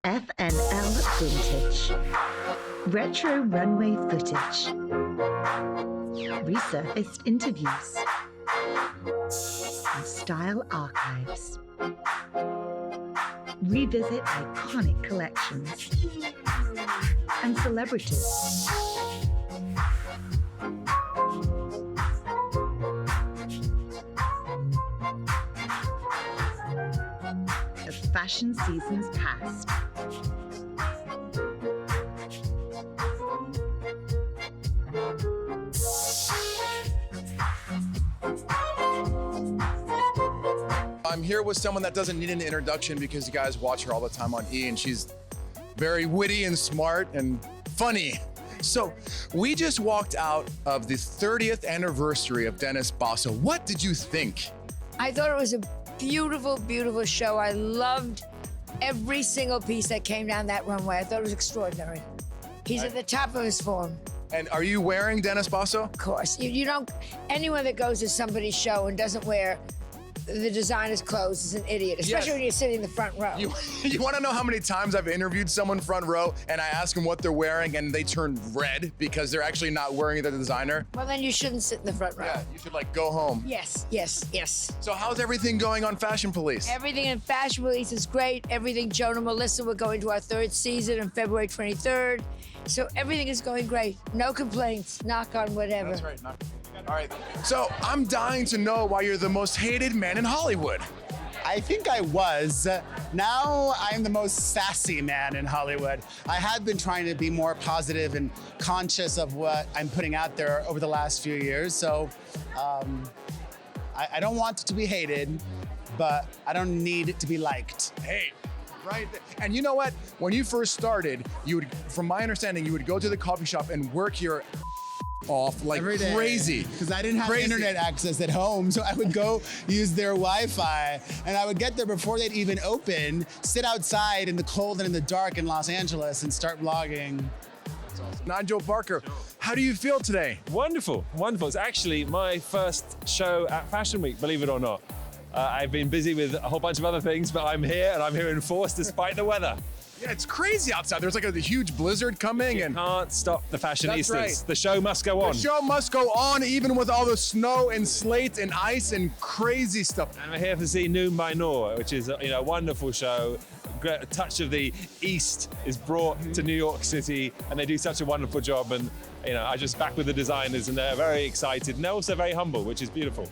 FNL Vintage. Retro runway footage. Resurfaced interviews. And style archives. Revisit iconic collections. And celebrities. Of fashion seasons past. I'm here with someone that doesn't need an introduction because you guys watch her all the time on E, and she's very witty and smart and funny. So we just walked out of the 30th anniversary of Dennis Basso. What did you think? I thought it was a beautiful, beautiful show. I loved every single piece that came down that runway. I thought it was extraordinary. He's at the top of his form. And are you wearing Dennis Basso? Of course. You don't, anyone that goes to somebody's show and doesn't wear the designer's clothes is an idiot, especially when you're sitting in the front row. You want to know how many times I've interviewed someone front row and I ask them what they're wearing and they turn red because they're actually not wearing the designer? Well, then you shouldn't sit in the front row. Yeah, you should like go home. Yes. So how's everything going on Fashion Police? Everything in Fashion Police is great. Everything, Joan and Melissa, we're going to our 3rd season on February 23rd. So everything is going great. No complaints, knock on whatever. That's right. All right. So I'm dying to know why you're the most hated man in Hollywood. I think I was. Now I'm the most sassy man in Hollywood. I have been trying to be more positive and conscious of what I'm putting out there over the last few years. So I don't want to be hated, but I don't need it to be liked. Hey. Right. And you know what? When you first started, you would, from my understanding, you would go to the coffee shop and work your off like crazy. Because I didn't have internet access at home, so I would go use their Wi-Fi, and I would get there before they'd even open, sit outside in the cold and in the dark in Los Angeles and start vlogging. That's awesome. Nigel Barker, how do you feel today? Wonderful. It's actually my first show at Fashion Week, believe it or not. I've been busy with a whole bunch of other things, but I'm here and I'm here in force despite the weather. Yeah, it's crazy outside. There's like a huge blizzard coming and can't stop the fashionistas. That's right. The show must go on. The show must go on even with all the snow and slate and ice and crazy stuff. And we're here to see Noon by Noor, which is a wonderful show. A touch of the East is brought to New York City, and they do such a wonderful job. And I just back with the designers, and they're very excited, and they're also very humble, which is beautiful.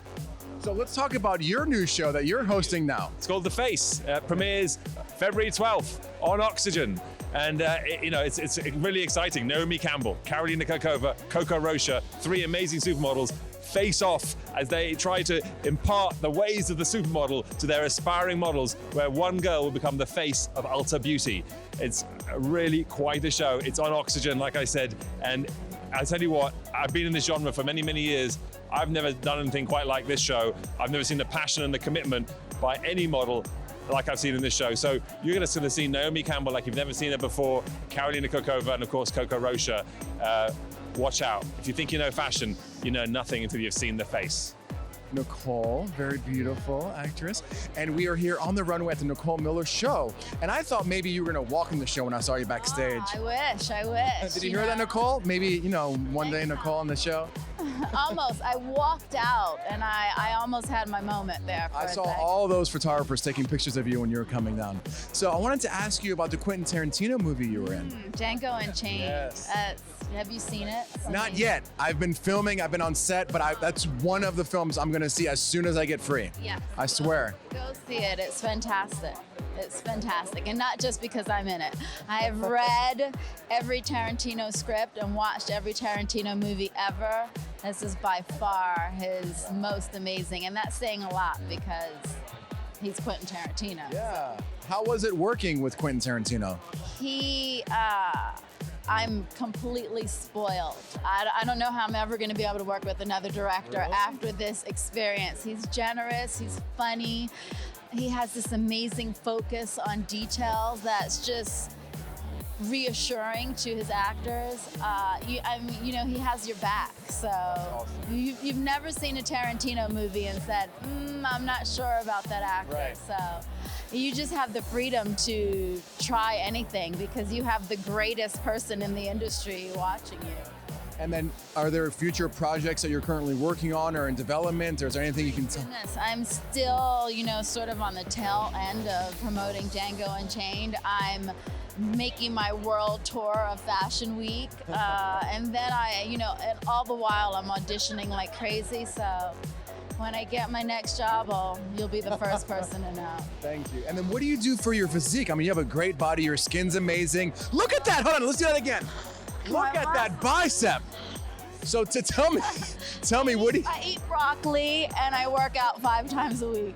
So let's talk about your new show that you're hosting now. It's called The Face. Premieres February 12th on Oxygen. And it's really exciting. Naomi Campbell, Karolina Kokova, Coco Rocha, 3 amazing supermodels face off as they try to impart the ways of the supermodel to their aspiring models, where one girl will become the face of Ulta Beauty. It's really quite a show. It's on Oxygen, like I said, and I tell you what, I've been in this genre for many, many years. I've never done anything quite like this show. I've never seen the passion and the commitment by any model like I've seen in this show. So you're going to see Naomi Campbell like you've never seen her before, Karolina Kokova, and of course Coco Rocha. Watch out. If you think you know fashion, you know nothing until you've seen The Face. Nicole, very beautiful actress. And we are here on the runway at the Nicole Miller show. And I thought maybe you were gonna walk in the show when I saw you backstage. Oh, I wish. Did you hear that, Nicole? Maybe, one day Nicole on the show? Almost. I walked out and I almost had my moment there. I saw all those photographers taking pictures of you when you were coming down. So I wanted to ask you about the Quentin Tarantino movie you were in. Django Unchained. Yes. Have you seen it? Not yet. I've been filming, I've been on set, but that's one of the films I'm gonna see as soon as I get free. Yeah. I swear. Go see it. It's fantastic. It's fantastic. And not just because I'm in it. I've read every Tarantino script and watched every Tarantino movie ever. This is by far his most amazing. And that's saying a lot because he's Quentin Tarantino. Yeah. So. How was it working with Quentin Tarantino? I'm completely spoiled. I don't know how I'm ever going to be able to work with another director after this experience. He's generous, he's funny, he has this amazing focus on details that's just reassuring to his actors. He has your back. So you've never seen a Tarantino movie and said, I'm not sure about that actor. Right. So you just have the freedom to try anything because you have the greatest person in the industry watching you. And then, are there future projects that you're currently working on or in development, or is there anything you can tell? Goodness, I'm still, sort of on the tail end of promoting Django Unchained. I'm making my world tour of Fashion Week, and then and all the while I'm auditioning like crazy. So when I get my next job, you'll be the first person to know. Thank you. And then, what do you do for your physique? I mean, you have a great body. Your skin's amazing. Look at that. Hold on. Let's do that again. Look at that bicep. So tell me, what do you? I eat broccoli and I work out 5 times a week.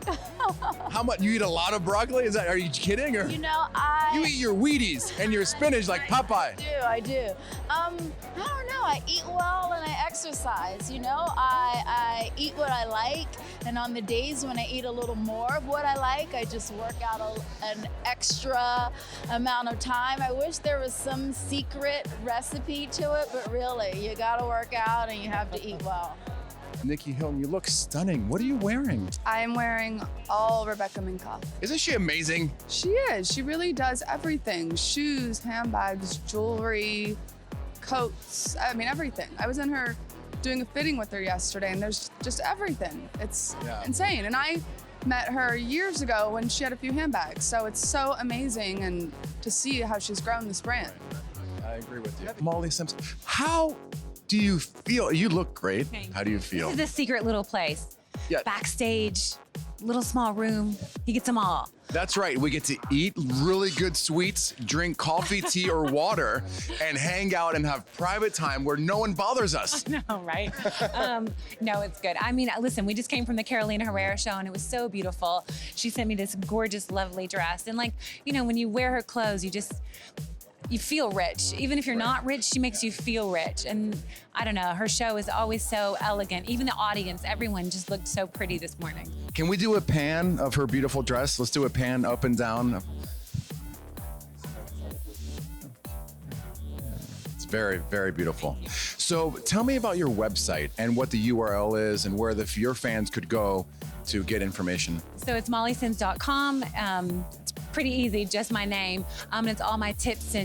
How much? You eat a lot of broccoli? Are you kidding? Or You eat your Wheaties and your spinach like Popeye. I do. I don't know. I eat well and I exercise. I eat what I like, and on the days when I eat a little more of what I like, I just work out an extra amount of time. I wish there was some secret recipe to it, but really, you gotta work out and you have to eat well. Nikki Hilton, you look stunning. What are you wearing? I'm wearing all Rebecca Minkoff. Isn't she amazing? She is. She really does everything. Shoes, handbags, jewelry, coats. I mean, everything. I was in her doing a fitting with her yesterday, and there's just everything. It's insane. And I met her years ago when she had a few handbags. So it's so amazing and to see how she's grown this brand. I agree with you. Molly Sims, how do you feel? You look great. How do you feel? This is a secret little place. Yeah. Backstage, little small room. He gets them all. That's right. We get to eat really good sweets, drink coffee, tea, or water, and hang out and have private time where no one bothers us. No, right? No, it's good. I mean, listen, we just came from the Carolina Herrera show and it was so beautiful. She sent me this gorgeous, lovely dress. And when you wear her clothes, you feel rich. Even if you're not rich, she makes you feel rich. And I don't know, her show is always so elegant. Even the audience, everyone just looked so pretty this morning. Can we do a pan of her beautiful dress? Let's do a pan up and down. It's very, very beautiful. So tell me about your website and what the URL is and where your fans could go to get information. So it's mollysims.com. It's pretty easy, just my name. And it's all my tips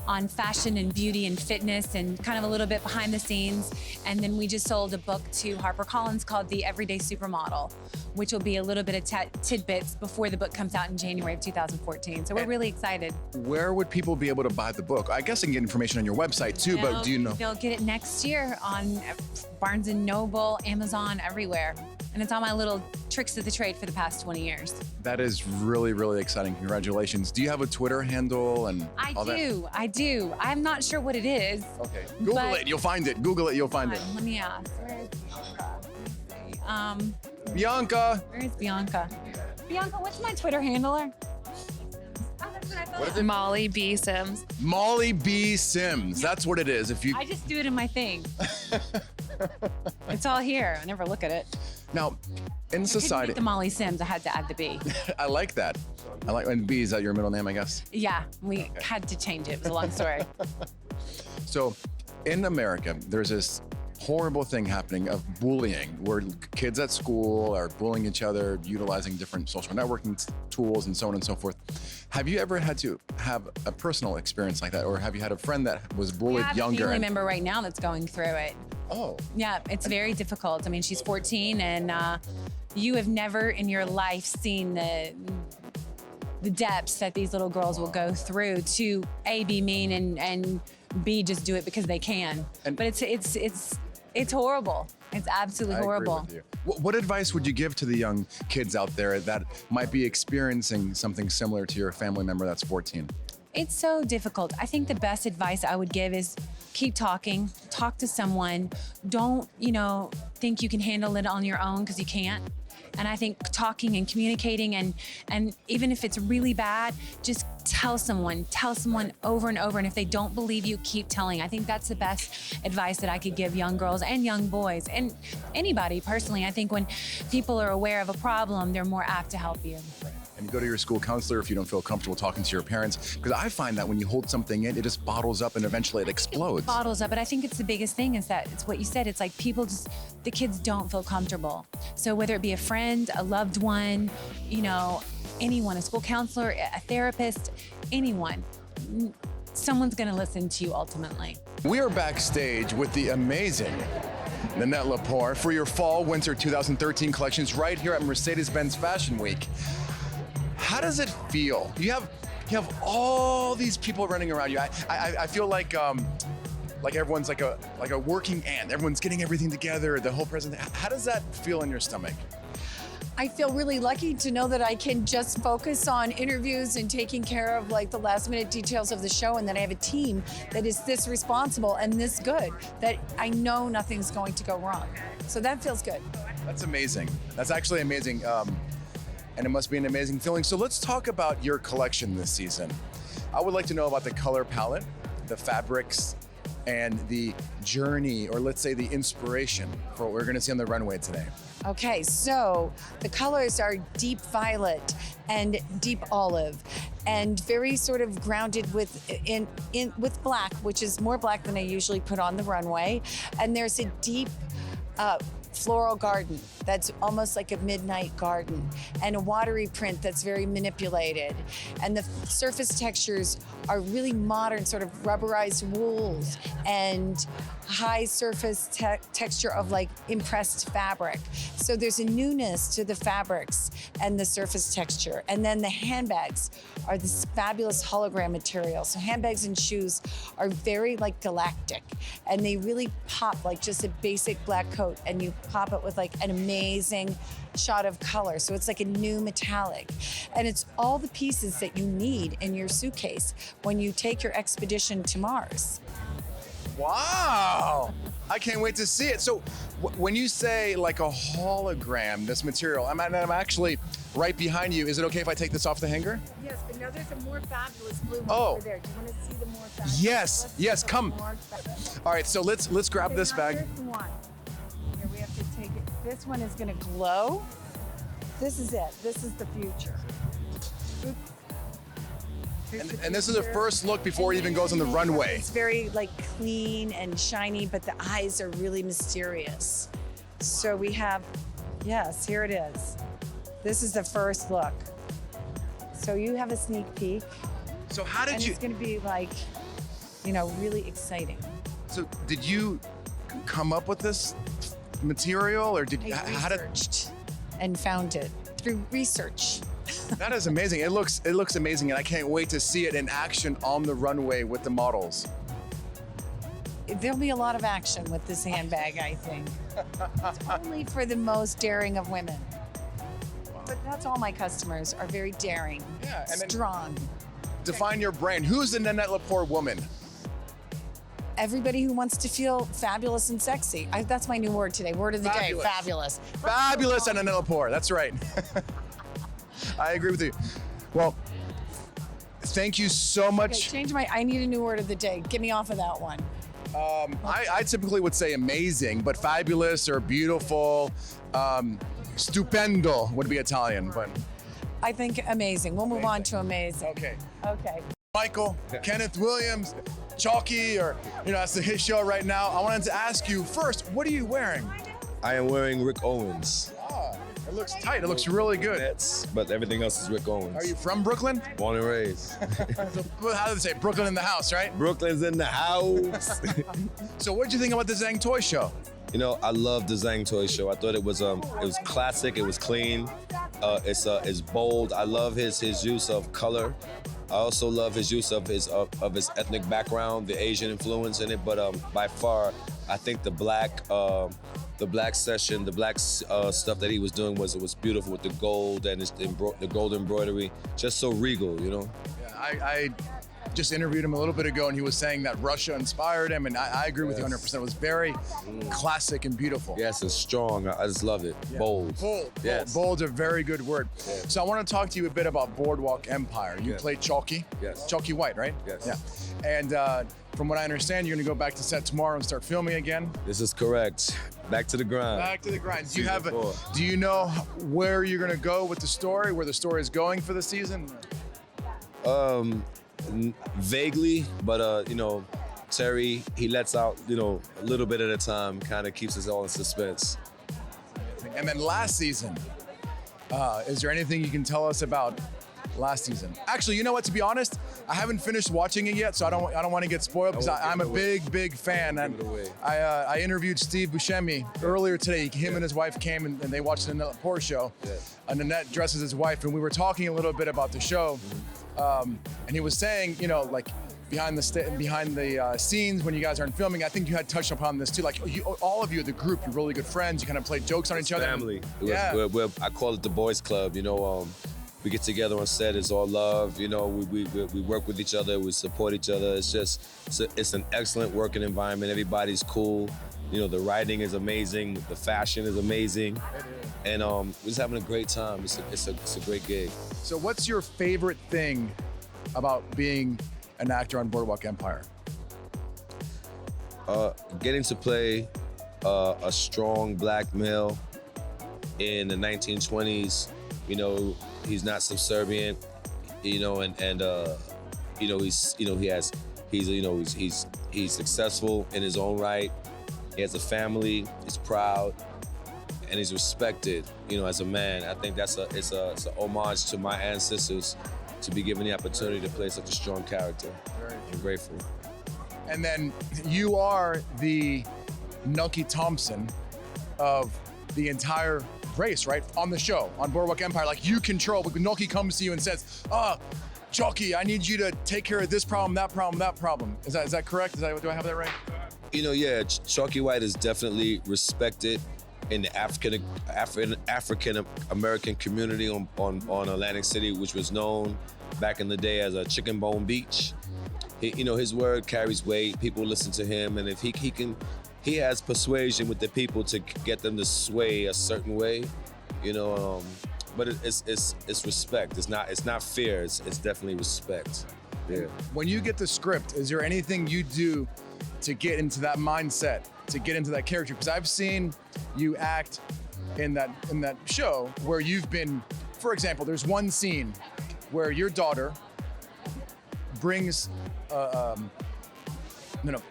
on fashion and beauty and fitness and kind of a little bit behind the scenes. And then we just sold a book to HarperCollins called The Everyday Supermodel, which will be a little bit of tidbits before the book comes out in January of 2014. So we're really excited. Where would people be able to buy the book? I guess I can get information on your website too, but do you know? They'll get it next year on Barnes & Noble, Amazon, everywhere. And it's all my little tricks of the trade for the past 20 years. That is really, really exciting. Congratulations. Do you have a Twitter handle and all that? I do. I'm not sure what it is. Okay. Google it. You'll find it. Google it. You'll find it. Let me ask. Where is Bianca? Let me see. Bianca. Where is Bianca? Bianca, what's my Twitter handler? What is it? Molly B. Sims. Molly B. Sims. That's what it is. I just do it in my thing. It's all here. I never look at it. Now, in society, The Molly Sims. I had to add the B. I like that. And B, is that your middle name, I guess? Yeah, we had to change it. It was a long story. So, in America, there's this horrible thing happening of bullying, where kids at school are bullying each other, utilizing different social networking tools and so on and so forth. Have you ever had to have a personal experience like that, or have you had a friend that was bullied I have younger? a family member right now that's going through it. Oh. Yeah, it's very difficult. I mean, she's 14, and you have never in your life seen the depths that these little girls will go through to A, be mean, and B, just do it because they can. But it's horrible. It's absolutely horrible. I agree with you. What advice would you give to the young kids out there that might be experiencing something similar to your family member that's 14? It's so difficult. I think the best advice I would give is keep talking, talk to someone. Don't, think you can handle it on your own, because you can't. And I think talking and communicating and even if it's really bad, just tell someone over and over. And if they don't believe you, keep telling. I think that's the best advice that I could give young girls and young boys and anybody personally. I think when people are aware of a problem, they're more apt to help you. and you go to your school counselor if you don't feel comfortable talking to your parents. Because I find that when you hold something in, it just bottles up and eventually it explodes. Bottles up, but I think it's the biggest thing is that it's what you said. It's like the kids don't feel comfortable. So whether it be a friend, a loved one, anyone, a school counselor, a therapist, anyone, someone's going to listen to you ultimately. We are backstage with the amazing Nanette Lepore for your fall/winter 2013 collections right here at Mercedes-Benz Fashion Week. How does it feel? You have all these people running around you. I feel like everyone's like a working ant. Everyone's getting everything together. The whole presentation. How does that feel in your stomach? I feel really lucky to know that I can just focus on interviews and taking care of like the last minute details of the show, and that I have a team that is this responsible and this good that I know nothing's going to go wrong. So that feels good. That's amazing. That's actually amazing. And it must be an amazing feeling. So let's talk about your collection this season. I would like to know about the color palette, the fabrics, and the journey, or let's say the inspiration for what we're going to see on the runway today. Okay, so the colors are deep violet and deep olive, and very sort of grounded with black, which is more black than I usually put on the runway. And there's a deep floral garden that's almost like a midnight garden, and a watery print that's very manipulated. And the surface textures are really modern, sort of rubberized wools and high surface texture of like impressed fabric. So there's a newness to the fabrics and the surface texture. And then the handbags are this fabulous hologram material. So handbags and shoes are very like galactic, and they really pop like just a basic black coat, and you pop it with like an amazing shot of color. So it's like a new metallic. And it's all the pieces that you need in your suitcase when you take your expedition to Mars. Wow! I can't wait to see it. So when you say like a hologram, this material, I'm actually right behind you. Is it okay if I take this off the hanger? Yes, but now there's a more fabulous blue one Oh. over there. Do you want to see the more fabulous? Yes, yes, come. All right, so let's grab this bag. Here's one. Here we have to take it. This one is going to glow. This is it. This is the future. Oops. Here's the And this is a future. first look before it even goes on the runway. It's very like clean and shiny, but the eyes are really mysterious. So we have, yes, here it is. This is the first look. So you have a sneak peek, So how did and you? it's going to be like, really exciting. So did you come up with this material, or did I how did? researched and found it through research. That is amazing. It looks amazing, and I can't wait to see it in action on the runway with the models. There'll be a lot of action with this handbag, I think. It's only for the most daring of women. But that's all my customers are very daring, Yeah, and then- strong. Define your brand. Who's the Nanette Lepore woman? Everybody who wants to feel fabulous and sexy. That's my new word today. Word of the Fabulous. day, fabulous. Fabulous and Nanette Lepore. That's right. I agree with you. Well, thank you so Okay, much. I need a new word of the day. Get me off of that one. I typically would say amazing, but fabulous or beautiful, stupendo would be Italian, but I think amazing. We'll move on to amazing. okay. Okay. Michael, Kenneth Williams, Chalky, or that's the hit show right now. I wanted to ask you first, what are you wearing? I am wearing Rick Owens. Ah, it looks tight. It looks really good. Nets, but everything else is Rick Owens. Are you from Brooklyn? Born and raised. How do they say? Brooklyn in the house, right? Brooklyn's in the house. So what did you think about the Zang Toy Show? I love the Zang Toy Show. I thought it was classic. It was clean. It's bold. I love his use of color. I also love his use of his ethnic background, the Asian influence in it. But by far, I think the black session, the black stuff that he was doing was beautiful with the gold and the gold embroidery, just so regal, Yeah, I just interviewed him a little bit ago, and he was saying that Russia inspired him, and I agree with you 100%. It was very classic and beautiful. Yes, it's strong. I just love it. Yeah. Bold. Yes. Bold's a very good word. Yeah. So I want to talk to you a bit about Boardwalk Empire. You Yes. played Chalky. Yes. Chalky White, right? Yes. Yeah. And from what I understand, you're going to go back to set tomorrow and start filming again. This is correct. Back to the grind. Back to the grind. Do you Season have? 4. Do you know where you're gonna go with the story? Where the story is going for the season? Vaguely, but you know, Terry, he lets out, you know, a little bit at a time, kind of keeps us all in suspense. And then last season, is there anything you can tell us about last season? Actually, you know what? To be honest, I haven't finished watching it yet, so I don't want to get spoiled because I'm a big fan. And I interviewed Steve Buscemi earlier today. Him and his wife came and they watched the Annette Poor show. Yeah. And Annette dresses his wife, and we were talking a little bit about the show. And he was saying, you know, like behind the scenes when you guys aren't filming, I think you had touched upon this too. Like all of you, the group, you're really good friends. You kind of play jokes on each other. Family. Yeah. I call it the boys club. You know, we get together on set. It's all love. You know, we work with each other. We support each other. It's an excellent working environment. Everybody's cool. You know, the writing is amazing. The fashion is amazing. And we're just having a great time. It's a great gig. So what's your favorite thing about being an actor on Boardwalk Empire? Getting to play a strong black male in the 1920s. You know, he's not subservient. You know, and you know, he's successful in his own right. He has a family. He's proud. And he's respected, you know, as a man. I think it's an homage to my ancestors to be given the opportunity to play such a strong character. I'm grateful. And then you are the Nucky Thompson of the entire race, right? On the show, on Boardwalk Empire, like you control. When Nucky comes to you and says, Jockey, I need you to take care of this problem, that problem, that problem. Is that correct? Do I have that right? You know, yeah, Chalky White is definitely respected in the African American community on Atlantic City, which was known back in the day as a chicken bone beach. You know, his word carries weight. People listen to him, and if he has persuasion with the people to get them to sway a certain way. You know, but it's respect. It's not fear. It's definitely respect. Yeah. When you get the script, is there anything you do to get into that mindset, to get into that character? Because I've seen you act in that show where you've been, for example, there's one scene where your daughter brings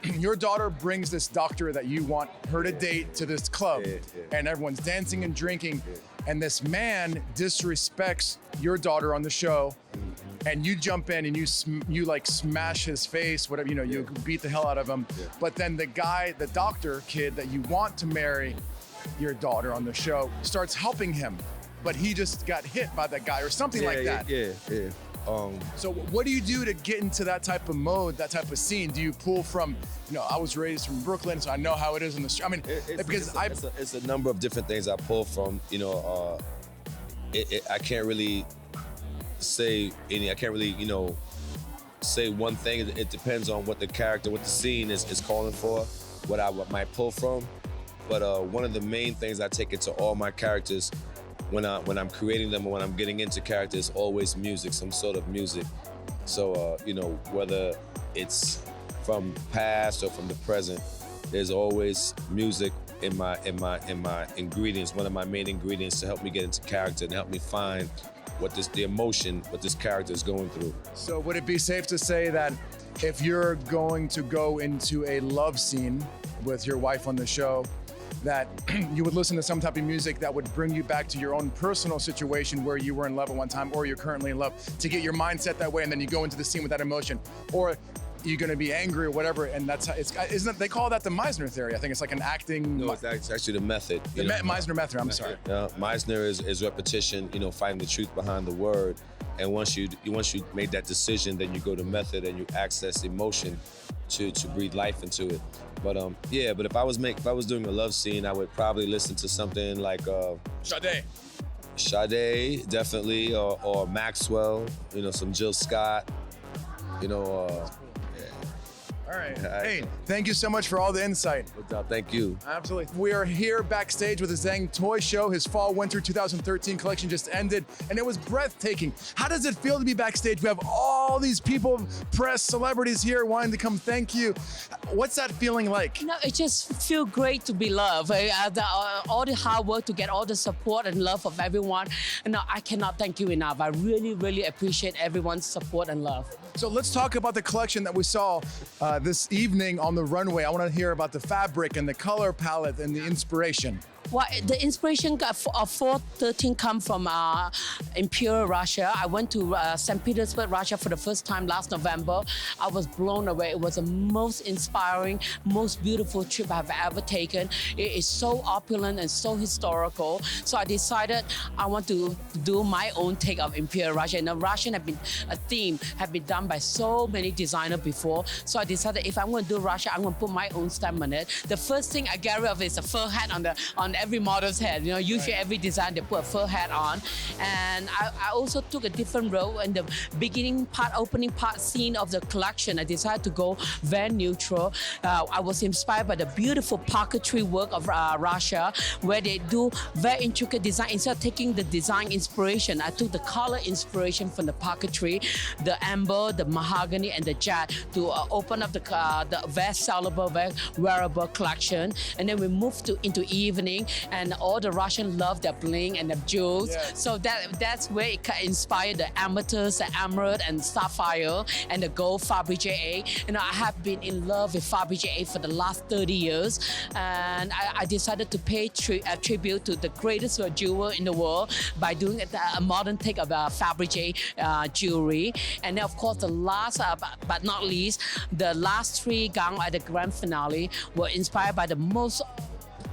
your daughter brings this doctor that you want her to date to this club, and everyone's dancing and drinking, and this man disrespects your daughter on the show, and you jump in and you like smash his face, whatever, you know, you beat the hell out of him. But then the doctor kid that you want to marry your daughter on the show starts helping him, but he just got hit by that guy or something like that. Yeah. So what do you do to get into that type of mode, that type of scene? Do you pull from, you know, I was raised from Brooklyn, so I know how it is in the street. I mean, it's a number of different things I pull from. You know, I can't really say any. I can't really, you know, say one thing. It depends on what the character, what the scene is calling for, what I might pull from. But one of the main things I take into all my characters when I'm creating them or when I'm getting into characters, always music, some sort of music. So you know, whether it's from past or from the present, there's always music in my ingredients. One of my main ingredients to help me get into character and help me find what this character is going through. So would it be safe to say that if you're going to go into a love scene with your wife on the show, that you would listen to some type of music that would bring you back to your own personal situation where you were in love at one time, or you're currently in love, to get your mindset that way, and then you go into the scene with that emotion? Or you're going to be angry or whatever, and that's how isn't it, they call that the Meisner theory? I think it's like an acting. No, it's actually the method. The Meisner method. I'm sorry. Meisner is repetition. You know, finding the truth behind the word, and once you made that decision, then you go to method and you access emotion to breathe life into it. But but if I was doing a love scene, I would probably listen to something like Sade, definitely, or Maxwell. You know, some Jill Scott. You know. All All right. All right. Hey, thank you so much for all the insight. No doubt. Thank you. Absolutely. We are here backstage with the Zhang Toy Show. His fall/winter 2013 collection just ended, and it was breathtaking. How does it feel to be backstage? We have all these people, press, celebrities here wanting to come thank you. What's that feeling like? No, it just feels great to be loved. All the hard work to get all the support and love of everyone. And I cannot thank you enough. I really, really appreciate everyone's support and love. So let's talk about the collection that we saw this evening on the runway. I want to hear about the fabric and the color palette and the inspiration. Well, the inspiration of 413 come from Imperial Russia. I went to St. Petersburg, Russia for the first time last November. I was blown away. It was the most inspiring, most beautiful trip I've ever taken. It is so opulent and so historical. So I decided I want to do my own take of Imperial Russia. And the Russian theme have been done by so many designers before. So I decided if I'm going to do Russia, I'm going to put my own stamp on it. The first thing I get rid of is a fur hat on every model's head. You know, usually every design they put a fur hat on. And I also took a different role in the opening part scene of the collection. I decided to go very neutral. I was inspired by the beautiful parquetry work of Russia, where they do very intricate design. Instead of taking the design inspiration, I took the color inspiration from the parquetry, the amber, the mahogany, and the jade to open up the very sellable, very wearable collection. And then we moved into evening, and all the Russians love their bling and their jewels. Yes. So that's where it inspired the amethyst, the emerald, and sapphire, and the gold Fabergé. And I have been in love with Fabergé for the last 30 years. And I decided to pay tribute to the greatest jeweler in the world by doing a modern take of Fabergé jewelry. And then, of course, the last, but not least, the last three gowns at the grand finale were inspired by the most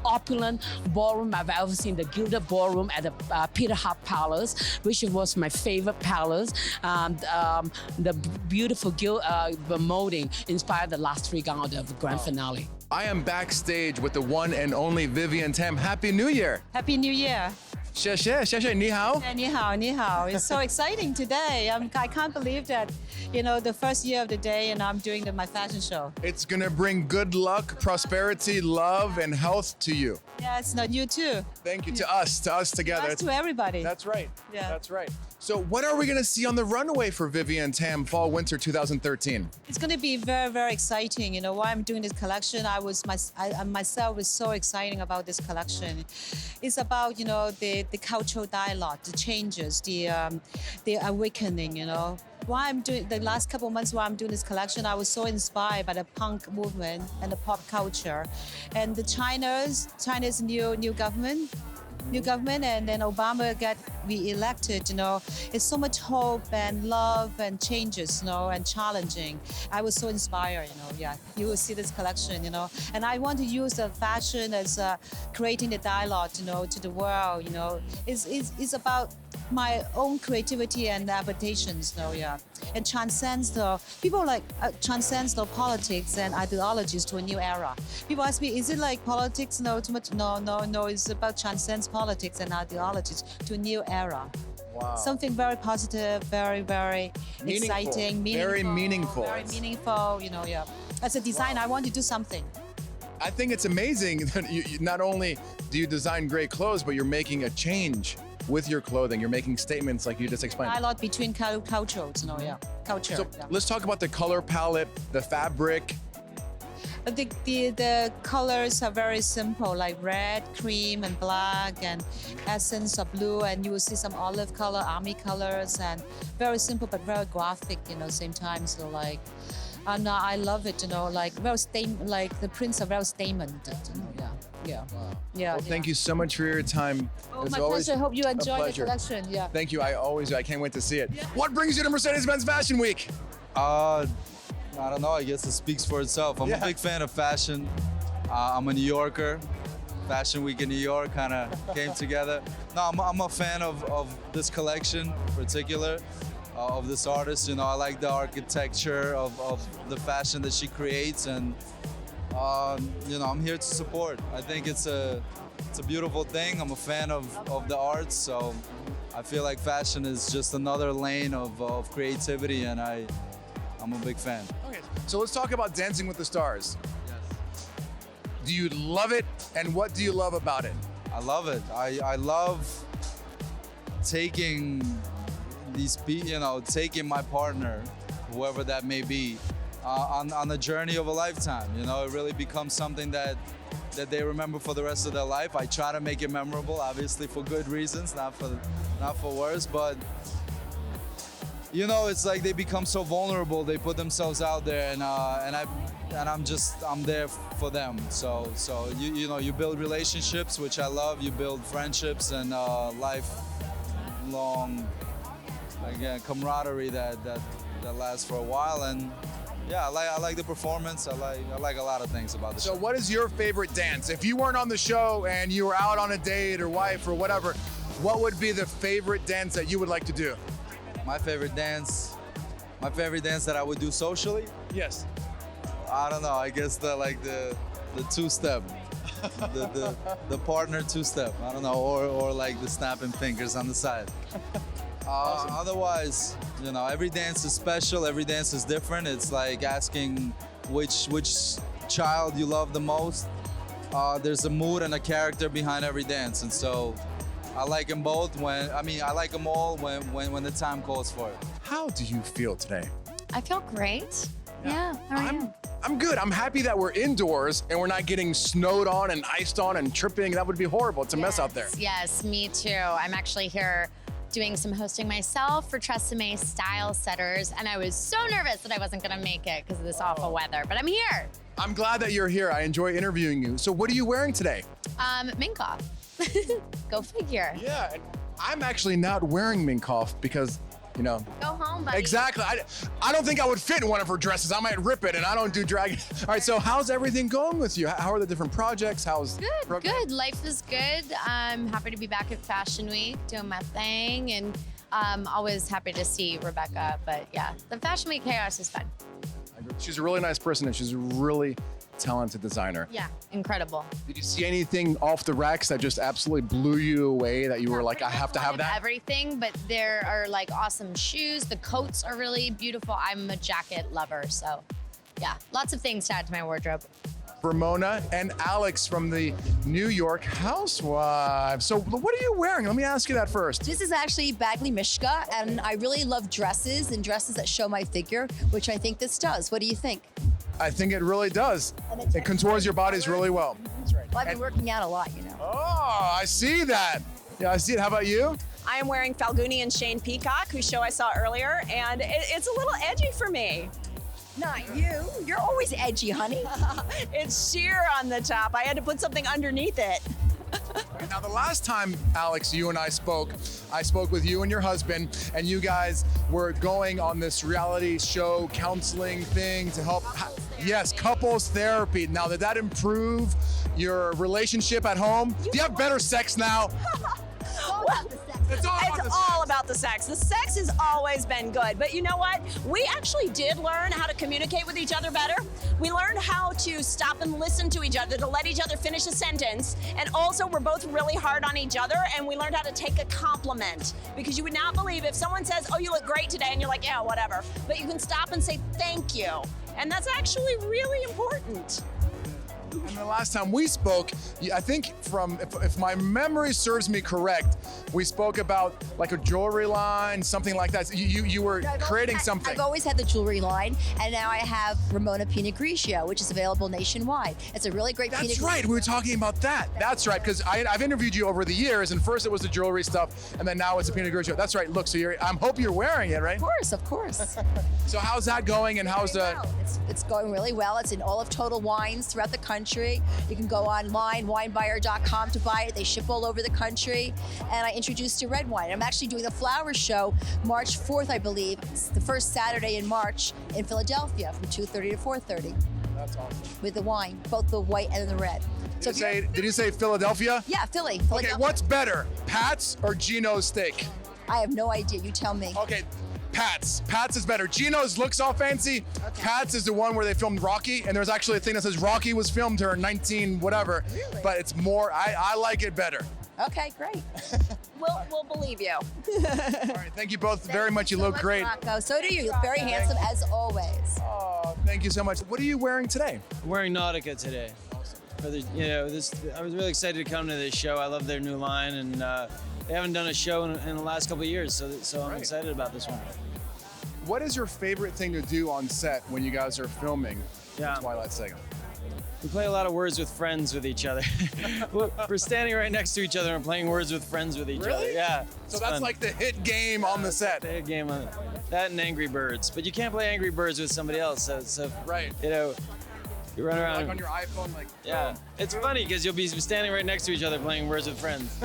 opulent ballroom I've ever seen, the Gilded Ballroom at the Peter Hart Palace, which was my favorite palace. The beautiful molding inspired the last three gowns of the grand finale. I am backstage with the one and only Vivienne Tam. Happy New Year! Happy New Year. 谢谢你好. Yeah, 你好, 你好. It's so exciting today. I can't believe that, the first year of the day and I'm doing my fashion show. It's gonna bring good luck, prosperity, love, and health to you. Yeah, it's not you too. Thank you to us together. To everybody. That's right. Yeah. That's right. So what are we gonna see on the runway for Vivienne Tam Fall/Winter 2013? It's going to be very, very exciting. Why I'm doing this collection, I myself was so exciting about this collection. It's about, the cultural dialogue, the changes, the awakening, Why I'm doing the last couple of months while I'm doing this collection, I was so inspired by the punk movement and the pop culture, and the China's new government, and then Obama got re-elected. It's so much hope and love and changes, and challenging. I was so inspired. Yeah, you will see this collection, and I want to use the fashion as creating the dialogue, to the world. It's about my own creativity and adaptations, and transcends transcends the politics and ideologies to a new era. People ask me, is it like politics? No, too much. No. It's about transcends politics and ideologies to a new era. Wow. Something very positive, very, very exciting, Very meaningful. Very meaningful. Yeah. As a designer, I want to do something. I think it's amazing that you not only do you design great clothes, but you're making a change with your clothing. You're making statements like you just explained. Dialogue between cultures, culture. So let's talk about the color palette, the fabric. The colors are very simple, like red, cream, and black, and essence of blue, and you will see some olive color, army colors, and very simple but very graphic, same time. So and I love it, like the prints are very statement, Yeah. Wow. Yeah. Well, thank you so much for your time. Oh, It's my always pleasure. I hope you a enjoy the pleasure. collection. Yeah. Thank you. I can't wait to see it. What brings you to Mercedes-Benz Fashion Week? I don't know. I guess it speaks for itself. I'm a big fan of fashion. I'm a New Yorker. Fashion Week in New York kind of came together. No, I'm a fan of this collection in particular, of this artist. I like the architecture of the fashion that she creates, and I'm here to support. I think it's a beautiful thing. I'm a fan of the arts, so I feel like fashion is just another lane of creativity, and I'm I'm a big fan. Okay, so let's talk about Dancing with the Stars. Yes. Do you love it, and what do you love about it? I love it. I love taking taking my partner, whoever that may be, on the journey of a lifetime. You know, it really becomes something that they remember for the rest of their life. I try to make it memorable, obviously for good reasons, not for worse. But you know, it's like they become so vulnerable. They put themselves out there, and I'm there for them. So you know, you build relationships, which I love. You build friendships and lifelong, again, camaraderie that lasts for a while. And yeah, I like the performance. I like a lot of things about the show. So what is your favorite dance? If you weren't on the show and you were out on a date or wife or whatever, what would be the favorite dance that you would like to do? My favorite dance that I would do socially? Yes. I don't know. I guess the two-step, the partner two-step. I don't know, or like the snapping fingers on the side. Awesome. Otherwise, you know, every dance is special. Every dance is different. It's like asking which child you love the most. There's a mood and a character behind every dance, and so I like them both. I like them all when the time calls for it. How do you feel today? I feel great. Yeah. How are you? I'm good. I'm happy that we're indoors and we're not getting snowed on and iced on and tripping. That would be horrible. It's a mess out there. Yes, me too. I'm actually here doing some hosting myself for Tresemme Style Setters, and I was so nervous that I wasn't going to make it because of this awful weather, but I'm here. I'm glad that you're here. I enjoy interviewing you. So what are you wearing today? Minkoff. Go figure. Yeah, and I'm actually not wearing Minkoff because, you know. Go home, buddy. Exactly. I don't think I would fit in one of her dresses. I might rip it, and I don't do drag. All right, so how's everything going with you? How are the different projects? How's Good. Life is good. I'm happy to be back at Fashion Week doing my thing, and always happy to see Rebecca. But yeah, the Fashion Week chaos is fun. She's a really nice person, and she's a really talented designer. Yeah, incredible. Did you see anything off the racks that just absolutely blew you away that you were like, I have to have that? Everything, but there are like awesome shoes. The coats are really beautiful. I'm a jacket lover, so yeah, lots of things to add to my wardrobe. Ramona and Alex from the New York Housewives. So what are you wearing? Let me ask you that first. This is actually Bagley Mishka, and I really love dresses and dresses that show my figure, which I think this does. What do you think? I think it really does. It contours your bodies really well. That's right. Well, I've been working out a lot, you know. Oh, I see that. Yeah, I see it. How about you? I am wearing Falguni and Shane Peacock, whose show I saw earlier, and it's a little edgy for me. Not you. You're always edgy, honey. It's sheer on the top. I had to put something underneath it. Now, the last time, Alex, you and I spoke with you and your husband, and you guys were going on this reality show counseling thing to help. Yes, couples therapy. Now, did that improve your relationship at home? Do you have better sex now? It's all about the sex. The sex has always been good, but you know what? We actually did learn how to communicate with each other better. We learned how to stop and listen to each other, to let each other finish a sentence, and also we're both really hard on each other, and we learned how to take a compliment, because you would not believe if someone says, oh, you look great today, and you're like, yeah, whatever, but you can stop and say thank you, and that's actually really important. And the last time we spoke, I think if my memory serves me correct, we spoke about like a jewelry line, something like that. You were creating something. I've always had the jewelry line, and now I have Ramona Pinot Grigio, which is available nationwide. It's a really great Pinot Grigio. That's right. We were talking about that. That's right, because I've interviewed you over the years, and first it was the jewelry stuff, and then now it's a Pinot Grigio. That's right. Look, so I hope you're wearing it, right? Of course. So how's that going, and how's the? It's going really well. It's in all of Total Wines throughout the country. You can go online, winebuyer.com, to buy it. They ship all over the country. And I introduced a red wine. I'm actually doing the flower show March 4th, I believe. It's the first Saturday in March in Philadelphia from 2:30 to 4:30. That's awesome. With the wine, both the white and the red. Did you say Philadelphia? Yeah, Philly. Okay, what's better, Pat's or Gino's steak? I have no idea. You tell me. Okay. Pat's. Pat's is better. Gino's looks all fancy. Okay. Pat's is the one where they filmed Rocky, and there's actually a thing that says Rocky was filmed here in 19 whatever. Really? But it's more, I like it better. Okay, great. we'll believe you. All right, thank you both very much. You look great. Rocco. So do you. You're very handsome as always. Oh, thank you so much. What are you wearing today? I'm wearing Nautica today. For the, I was really excited to come to this show. I love their new line, and they haven't done a show in the last couple of years, so I'm excited about this one. What is your favorite thing to do on set when you guys are filming Twilight Saga? We play a lot of words with friends with each other. We're standing right next to each other and playing words with friends with each other. Yeah. So that's like the hit game on the set. The hit game on that and Angry Birds. But you can't play Angry Birds with somebody else. So right. You run around. Like on your iPhone, like. Yeah. It's funny because you'll be standing right next to each other playing words with friends.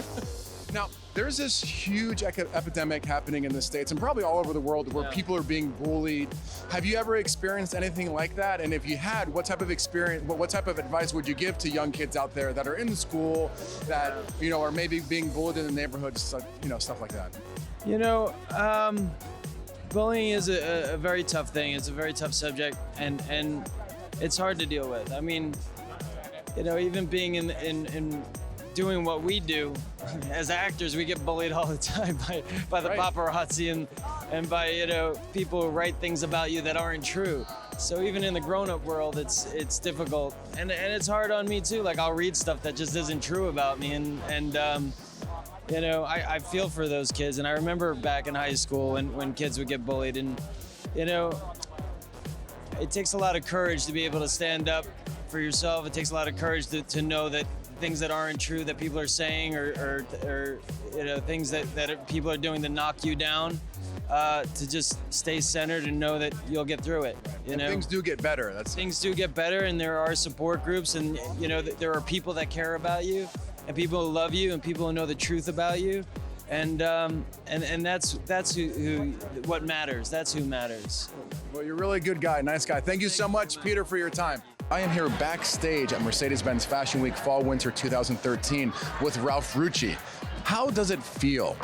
Now, there's this huge epidemic happening in the States and probably all over the world where people are being bullied. Have you ever experienced anything like that? And if you had, what type of experience, what type of advice would you give to young kids out there that are in school that, are maybe being bullied in the neighborhoods, stuff like that? Bullying is a very tough thing. It's a very tough subject, and it's hard to deal with. I mean, even being in doing what we do as actors, we get bullied all the time by the paparazzi and by people who write things about you that aren't true. So even in the grown-up world, it's difficult, and it's hard on me too. Like I'll read stuff that just isn't true about me, and I feel for those kids. And I remember back in high school when kids would get bullied, and it takes a lot of courage to be able to stand up for yourself. It takes a lot of courage to know that things that aren't true that people are saying or things that people are doing to knock you down, to just stay centered and know that you'll get through it. Things do get better. Things do get better, and there are support groups, and there are people that care about you, and people who love you, and people who know the truth about you, and that's who what matters. That's who matters. Well, you're a really good guy, nice guy. Thank you so much, Peter, for your time. I am here backstage at Mercedes-Benz Fashion Week Fall/Winter 2013 with Ralph Rucci. How does it feel?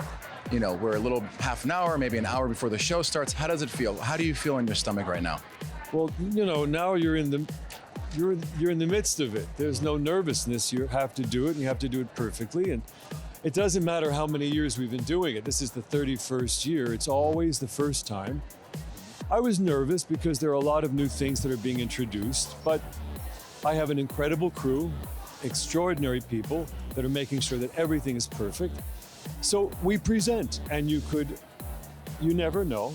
We're a little half an hour, maybe an hour before the show starts. How does it feel? How do you feel in your stomach right now? Well, now you're in the midst of it. There's no nervousness. You have to do it, and you have to do it perfectly. And it doesn't matter how many years we've been doing it. This is the 31st year. It's always the first time. I was nervous because there are a lot of new things that are being introduced, but I have an incredible crew, extraordinary people that are making sure that everything is perfect. So we present, and you never know.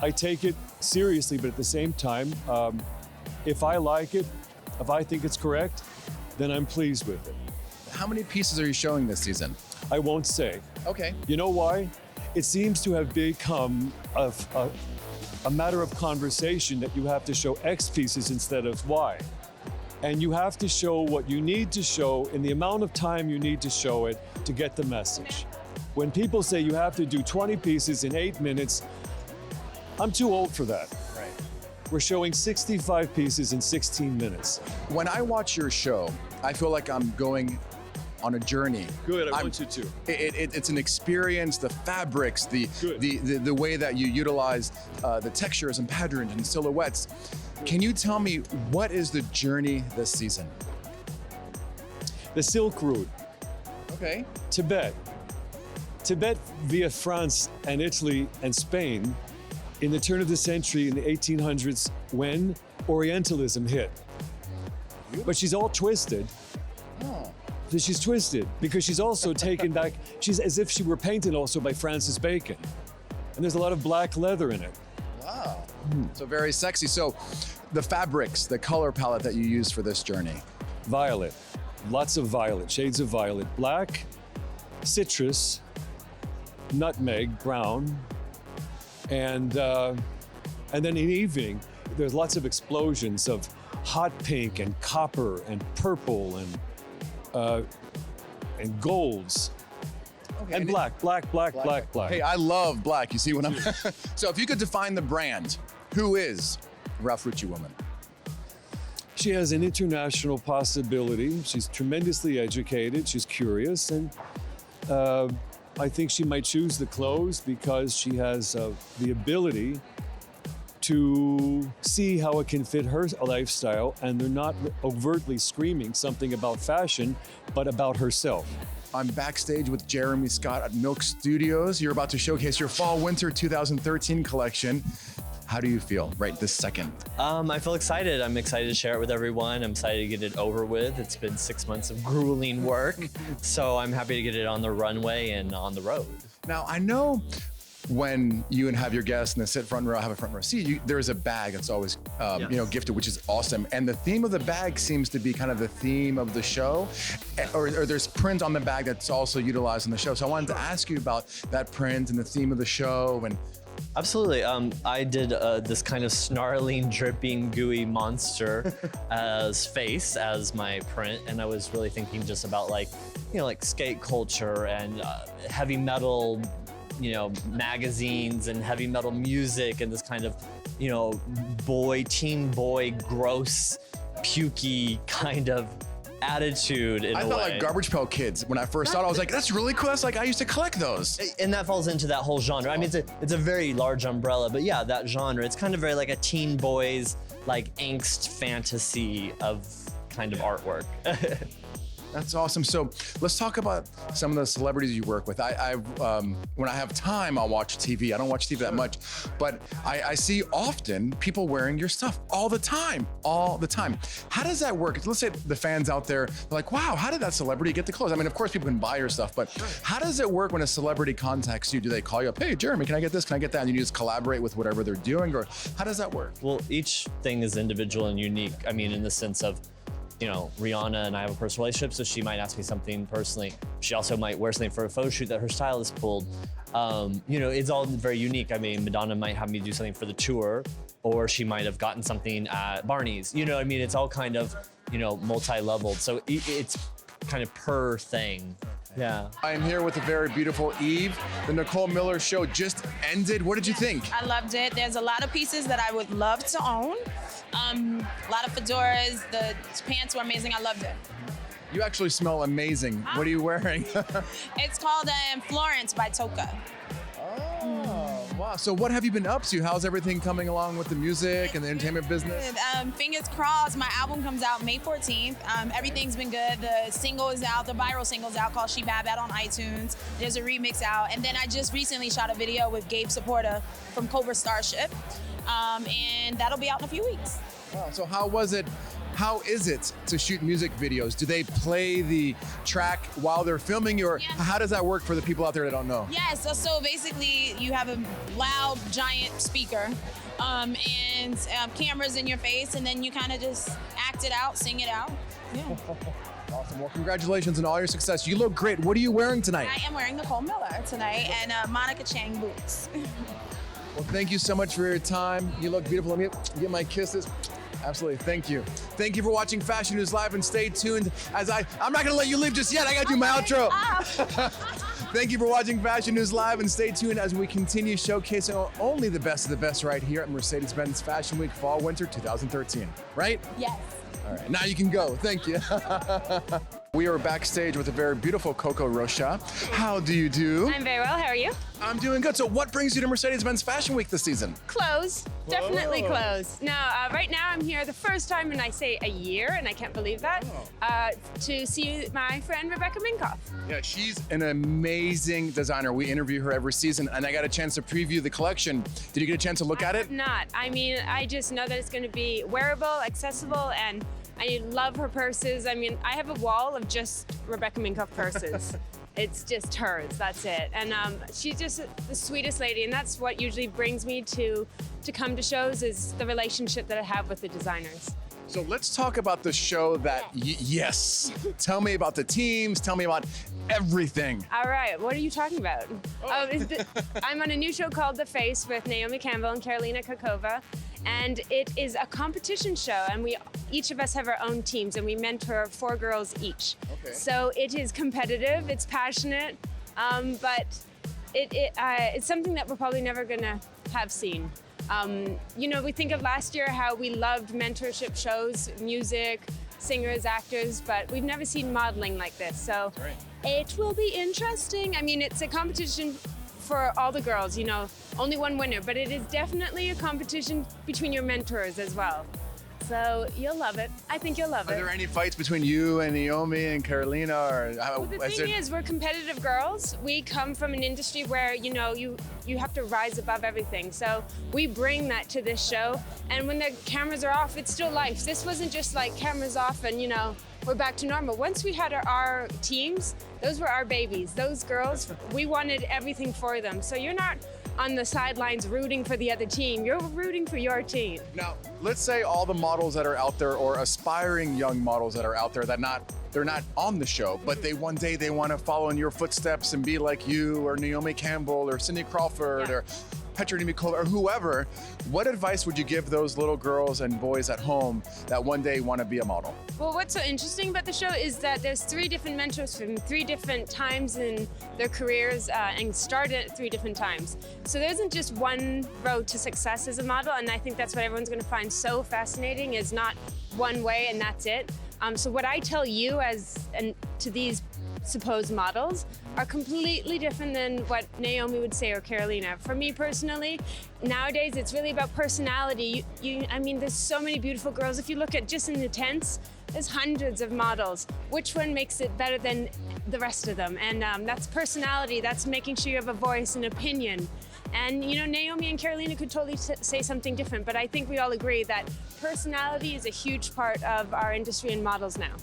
I take it seriously, but at the same time, if I like it, if I think it's correct, then I'm pleased with it. How many pieces are you showing this season? I won't say. Okay. You know why? It seems to have become a matter of conversation that you have to show X pieces instead of Y. And you have to show what you need to show in the amount of time you need to show it to get the message. When people say you have to do 20 pieces in 8 minutes, I'm too old for that. Right. We're showing 65 pieces in 16 minutes. When I watch your show, I feel like I'm going on a journey. Good, I want you to. It's an experience, the fabrics, the way that you utilize the textures and patterns and silhouettes. Can you tell me what is the journey this season? The Silk Route. Okay. Tibet via France and Italy and Spain in the turn of the century in the 1800s when Orientalism hit. But she's all twisted. Oh. So she's twisted because she's also taken back, she's as if she were painted also by Francis Bacon. And there's a lot of black leather in it. Wow. So very sexy. So the fabrics, the color palette that you use for this journey? Violet, lots of violet, shades of violet. Black, citrus, nutmeg, brown, and then in the evening, there's lots of explosions of hot pink and copper and purple and golds. Okay. And black. Hey, I love black. You see what I'm... So if you could define the brand, who is Ralph Rucci Woman? She has an international possibility. She's tremendously educated. She's curious. And I think she might choose the clothes because she has the ability to see how it can fit her lifestyle, and they're not overtly screaming something about fashion, but about herself. I'm backstage with Jeremy Scott at Milk Studios. You're about to showcase your fall/winter 2013 collection. How do you feel right this second? I feel excited. I'm excited to share it with everyone. I'm excited to get it over with. It's been 6 months of grueling work, so I'm happy to get it on the runway and on the road. Now, I know when you and have your guests and they sit front row, have a front row seat, there's a bag that's always gifted, which is awesome. And the theme of the bag seems to be kind of the theme of the show, or there's print on the bag that's also utilized in the show. So I wanted to ask you about that print and the theme of the show. And Absolutely. I did this kind of snarling, dripping, gooey monster as face as my print, and I was really thinking just about like skate culture and heavy metal, magazines and heavy metal music and this kind of, teen boy, gross, pukey kind of attitude in a way. I felt like Garbage Pail Kids. When I first saw it, I was like, that's really cool. That's like, I used to collect those. And that falls into that whole genre. I mean, it's a very large umbrella, but yeah, that genre, it's kind of very like a teen boys, like angst fantasy of kind of artwork. That's awesome. So let's talk about some of the celebrities you work with. When I have time, I'll watch TV. I don't watch TV that much, but I see often people wearing your stuff all the time. How does that work? Let's say the fans out there are like, wow, how did that celebrity get the clothes? I mean, of course people can buy your stuff, but how does it work when a celebrity contacts you? Do they call you up? Hey, Jeremy, can I get this? Can I get that? And you just collaborate with whatever they're doing, or how does that work? Well, each thing is individual and unique. I mean, in the sense of, Rihanna and I have a personal relationship, so she might ask me something personally. She also might wear something for a photo shoot that her stylist pulled. It's all very unique. I mean, Madonna might have me do something for the tour, or she might have gotten something at Barney's. It's all kind of, multi-leveled. So it's kind of per thing. Yeah. I am here with the very beautiful Eve. The Nicole Miller show just ended. What did you think? I loved it. There's a lot of pieces that I would love to own. A lot of fedoras. The pants were amazing. I loved it. You actually smell amazing. What are you wearing? It's called Florence by Toka. Oh, wow. So what have you been up to? How's everything coming along with the music and the entertainment business? Fingers crossed. My album comes out May 14th. Everything's been good. The single is out. The viral single's out called She Bad Bad on iTunes. There's a remix out. And then I just recently shot a video with Gabe Supporta from Cobra Starship. And that'll be out in a few weeks. Wow. So how is it to shoot music videos? Do they play the track while they're filming you, or how does that work for the people out there that don't know? Yes, so basically you have a loud, giant speaker and cameras in your face, and then you kind of just act it out, sing it out. Yeah. Awesome. Well, congratulations on all your success. You look great. What are you wearing tonight? I am wearing Nicole Miller tonight and Monica Chang boots. Well, thank you so much for your time. You look beautiful. Let me get my kisses. Absolutely. Thank you. Thank you for watching Fashion News Live, and stay tuned as I'm not going to let you leave just yet. I got to do my outro. Thank you for watching Fashion News Live, and stay tuned as we continue showcasing only the best of the best right here at Mercedes-Benz Fashion Week Fall Winter 2013. Right? Yes. All right. Now you can go. Thank you. We are backstage with a very beautiful Coco Rocha. How do you do? I'm very well. How are you? I'm doing good. So what brings you to Mercedes-Benz Fashion Week this season? Clothes. Definitely Whoa. clothes. Now, right now I'm here the first time in, I say, a year, and I can't believe that, to see my friend Rebecca Minkoff. Yeah, she's an amazing designer. We interview her every season, and I got a chance to preview the collection. Did you get a chance to look at it? Not. I mean, I just know that it's going to be wearable, accessible, and I love her purses. I mean, I have a wall of just Rebecca Minkoff purses. It's just hers, that's it. And she's just the sweetest lady, and that's what usually brings me to come to shows, is the relationship that I have with the designers. So let's talk about the show that, yes. Tell me about the teams, tell me about everything. All right, what are you talking about? I'm on a new show called The Face with Naomi Campbell and Carolina Kakova. And it is a competition show, and each of us have our own teams, and we mentor 4 girls each. Okay. So it is competitive, it's passionate, but it's something that we're probably never gonna have seen. We think of last year how we loved mentorship shows, music, singers, actors, but we've never seen modeling like this. So it will be interesting. I mean, it's a competition for all the girls, only one winner, but it is definitely a competition between your mentors as well. So you'll love it. I think you'll love it. Are there any fights between you and Naomi and Carolina? Or Well, the thing is, we're competitive girls. We come from an industry where, you have to rise above everything. So we bring that to this show. And when the cameras are off, it's still life. This wasn't just like cameras off and, we're back to normal. Once we had our teams, those were our babies. Those girls, we wanted everything for them. So you're not on the sidelines rooting for the other team. You're rooting for your team. Now, let's say all the models that are out there, or aspiring young models that are out there, they're not on the show, but one day they want to follow in your footsteps and be like you, or Naomi Campbell, or Cindy Crawford, or Petra Nimikova, or whoever. What advice would you give those little girls and boys at home that one day want to be a model? Well, what's so interesting about the show is that there's 3 different mentors from 3 different times in their careers and started at 3 different times. So there isn't just one road to success as a model, and I think that's what everyone's going to find so fascinating, is not one way and that's it. So what I tell you to these supposed models are completely different than what Naomi would say or Carolina. For me personally, nowadays it's really about personality. There's so many beautiful girls. If you look at just in the tents, there's hundreds of models. Which one makes it better than the rest of them? And that's personality. That's making sure you have a voice, an opinion. And Naomi and Carolina could totally say something different, but I think we all agree that personality is a huge part of our industry and models now.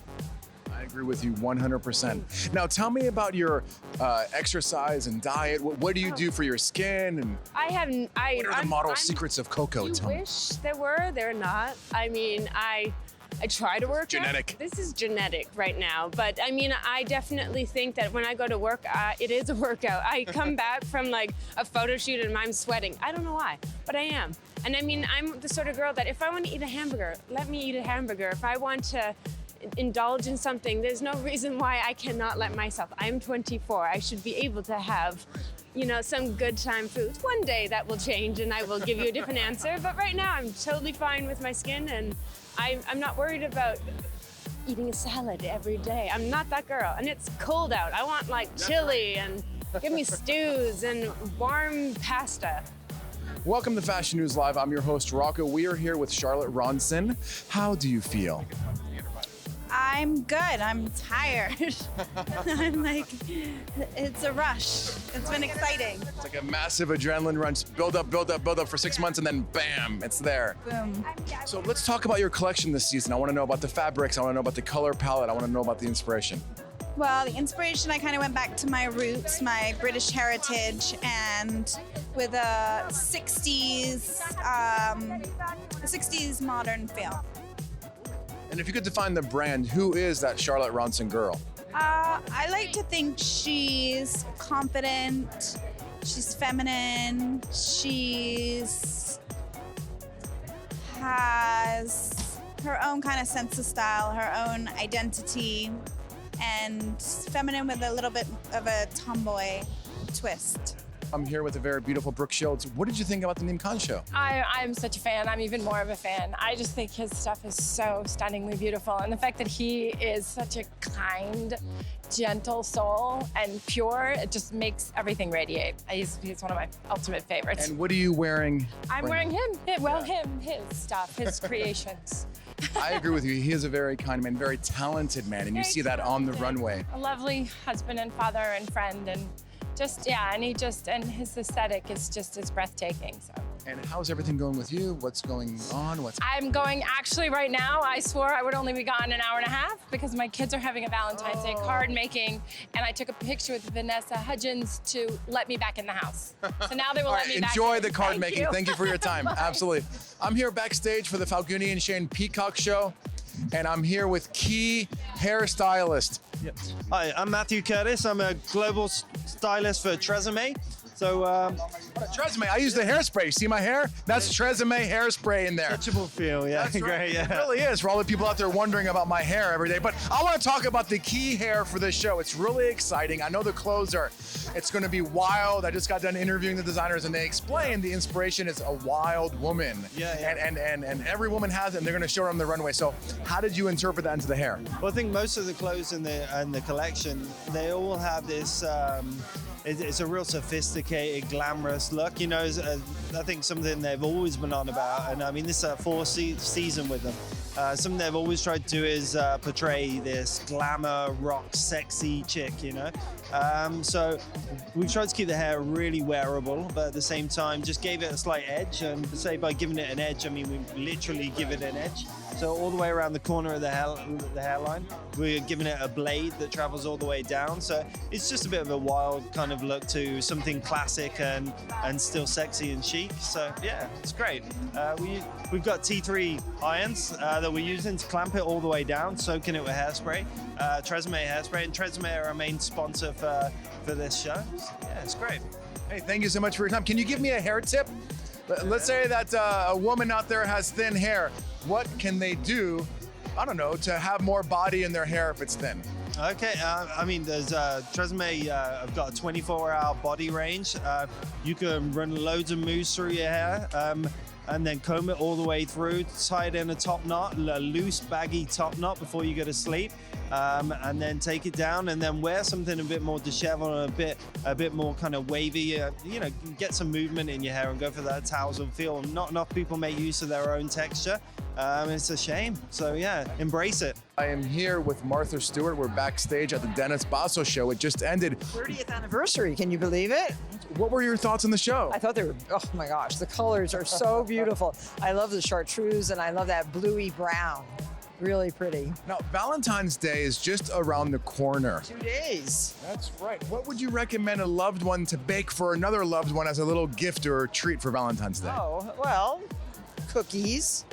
I agree with you 100%. Now, tell me about your exercise and diet. What do you do for your skin? And what are the model secrets of Coco? You wish there were, they're not. I try to work genetic. out. This is genetic right now. But I definitely think that when I go to work, it is a workout. I come back from like a photo shoot and I'm sweating. I don't know why, but I am. And I'm the sort of girl that if I want to eat a hamburger, let me eat a hamburger. If I want to indulge in something, there's no reason why I cannot let myself. I'm 24. I should be able to have, some good time foods. One day that will change and I will give you a different answer. But right now I'm totally fine with my skin, and I'm not worried about eating a salad every day. I'm not that girl. And it's cold out. I want like chili and give me stews and warm pasta. Welcome to Fashion News Live. I'm your host, Rocco. We are here with Charlotte Ronson. How do you feel? I'm good. I'm tired. I'm like, it's a rush. It's been exciting. It's like a massive adrenaline rush. Build up for 6 months, and then bam, it's there. Boom. So let's talk about your collection this season. I want to know about the fabrics. I want to know about the color palette. I want to know about the inspiration. Well, the inspiration, I kind of went back to my roots, my British heritage, and with a 60s modern feel. And if you could define the brand, who is that Charlotte Ronson girl? I like to think she's confident, she's feminine, has her own kind of sense of style, her own identity, and feminine with a little bit of a tomboy twist. I'm here with a very beautiful Brooke Shields. What did you think about the Neem Khan show? I'm such a fan. I'm even more of a fan. I just think his stuff is so stunningly beautiful. And the fact that he is such a kind, gentle soul and pure, it just makes everything radiate. He's one of my ultimate favorites. And what are you wearing? I'm wearing his stuff, his creations. I agree with you. He is a very kind man, very talented man, and you see that on the runway. A lovely husband and father and friend, and and his aesthetic is breathtaking. So. And how's everything going with you? What's going on? I'm going actually right now. I swore I would only be gone an hour and a half because my kids are having a Valentine's Day card making, and I took a picture with Vanessa Hudgens to let me back in the house. So now they will let me back. Enjoy in. the card making. Thank you for your time. Absolutely. I'm here backstage for the Falcone and Shane Peacock show, and I'm here with Key hairstylist. Yep. Hi, I'm Matthew Curtis. I'm a global stylist for Tresemme. So, Tresemme, I use the hairspray. See my hair? That's Tresemme hairspray in there. Touchable feel, yeah. That's right. Great, yeah. It really is for all the people out there wondering about my hair every day. But I want to talk about the Key hair for this show. It's really exciting. I know the clothes it's going to be wild. I just got done interviewing the designers, and they explained the inspiration is a wild woman. Yeah. And every woman has it, and they're going to show it on the runway. So how did you interpret that into the hair? Well, I think most of the clothes in the collection, they all have this it's a real sophisticated, glamorous look. You know, I think something they've always been on about, and I mean, this is a fourth season with them. Something they've always tried to do is portray this glamour, rock, sexy chick, you know. So we've tried to keep the hair really wearable, but at the same time, just gave it a slight edge. And say by giving it an edge, I mean we literally give it an edge. So all the way around the corner of the hairline, we're giving it a blade that travels all the way down. So it's just a bit of a wild kind of look to something classic and still sexy and chic. So yeah, it's great. We've got T3 irons that we're using to clamp it all the way down, soaking it with hairspray, Tresemme hairspray, and Tresemme are our main sponsor for this show. So, yeah, it's great. Hey, thank you so much for your time. Can you give me a hair tip? Let's say that a woman out there has thin hair. What can they do, I don't know, to have more body in their hair if it's thin? Okay, I mean, there's Tresemme. I've got a 24-hour body range. You can run loads of mousse through your hair, and then comb it all the way through. Tie it in a top knot, a loose, baggy top knot before you go to sleep, and then take it down, and then wear something a bit more disheveled, a bit more kind of wavy. You know, get some movement in your hair and go for that Tausend feel. Not enough people make use of their own texture. It's a shame. So yeah, embrace it. I am here with Martha Stewart. We're backstage at the Dennis Basso show. It just ended. 30th anniversary, can you believe it? What were your thoughts on the show? I thought they were, oh my gosh, the colors are so beautiful. I love the chartreuse and I love that bluey brown. Really pretty. Now, Valentine's Day is just around the corner. 2 days. That's right. What would you recommend a loved one to bake for another loved one as a little gift or treat for Valentine's Day? Oh, well, cookies,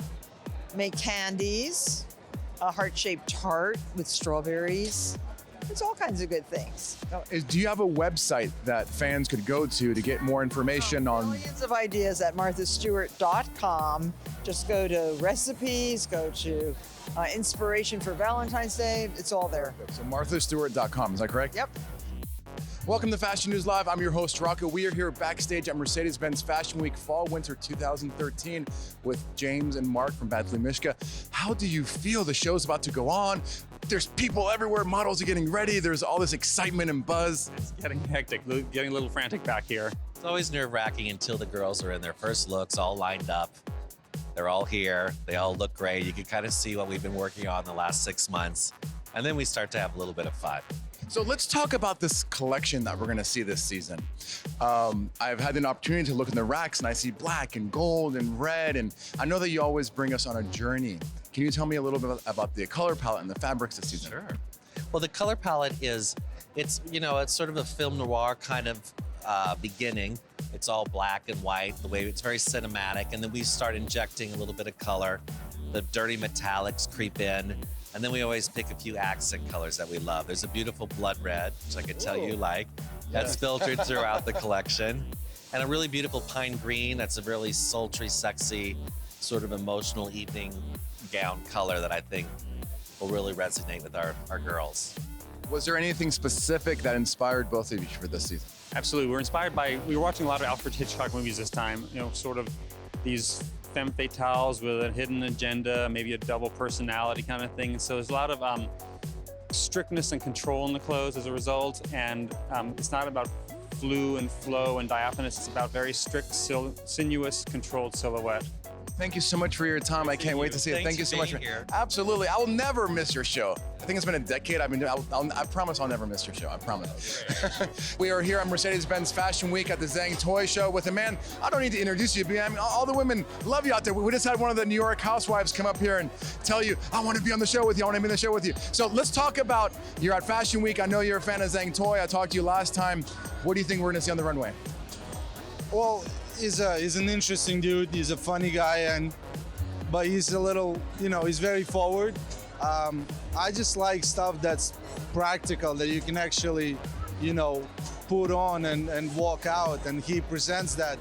make candies, a heart-shaped tart with strawberries. It's all kinds of good things. Now, do you have a website that fans could go to get more information on? Millions of ideas at marthastewart.com. Just go to recipes, go to inspiration for Valentine's Day. It's all there. So marthastewart.com, is that correct? Yep. Welcome to Fashion News Live. I'm your host, Rocco. We are here backstage at Mercedes-Benz Fashion Week Fall/Winter 2013 with James and Mark from Bad Mishka. How do you feel? The show's about to go on. There's people everywhere. Models are getting ready. There's all this excitement and buzz. It's getting hectic, getting a little frantic back here. It's always nerve-wracking until the girls are in their first looks, all lined up. They're all here. They all look great. You can kind of see what we've been working on the last 6 months. And then we start to have a little bit of fun. So let's talk about this collection that we're going to see this season. I've had an opportunity to look in the racks and I see black and gold and red. And I know that you always bring us on a journey. Can you tell me a little bit about the color palette and the fabrics this season? Sure. Well, the color palette it's sort of a film noir kind of beginning. It's all black and white, the way it's very cinematic. And then we start injecting a little bit of color. The dirty metallics creep in. And then we always pick a few accent colors that we love. There's a beautiful blood red, which I can tell you like. That's filtered throughout the collection. And a really beautiful pine green. That's a really sultry, sexy, sort of emotional evening gown color that I think will really resonate with our girls. Was there anything specific that inspired both of you for this season? Absolutely. We were watching a lot of Alfred Hitchcock movies this time, sort of these femme fatales with a hidden agenda, maybe a double personality kind of thing. So there's a lot of strictness and control in the clothes as a result. And it's not about flu and flow and diaphanous. It's about very strict, sinuous, controlled silhouette. Thank you so much for your time. I can't wait to see it. Thank you so much. Absolutely. I will never miss your show. I think it's been a decade. I promise I'll never miss your show. I promise. We are here at Mercedes-Benz Fashion Week at the Zhang Toy Show with a man. I don't need to introduce you. I mean, all the women love you out there. We just had one of the New York housewives come up here and tell you, I want to be on the show with you. I want to be on the show with you. So let's talk about, you're at Fashion Week. I know you're a fan of Zhang Toy. I talked to you last time. What do you think we're going to see on the runway? Well, he's an interesting dude. He's a funny guy, but he's a little, he's very forward. I just like stuff that's practical, that you can actually, put on and walk out. And he presents that,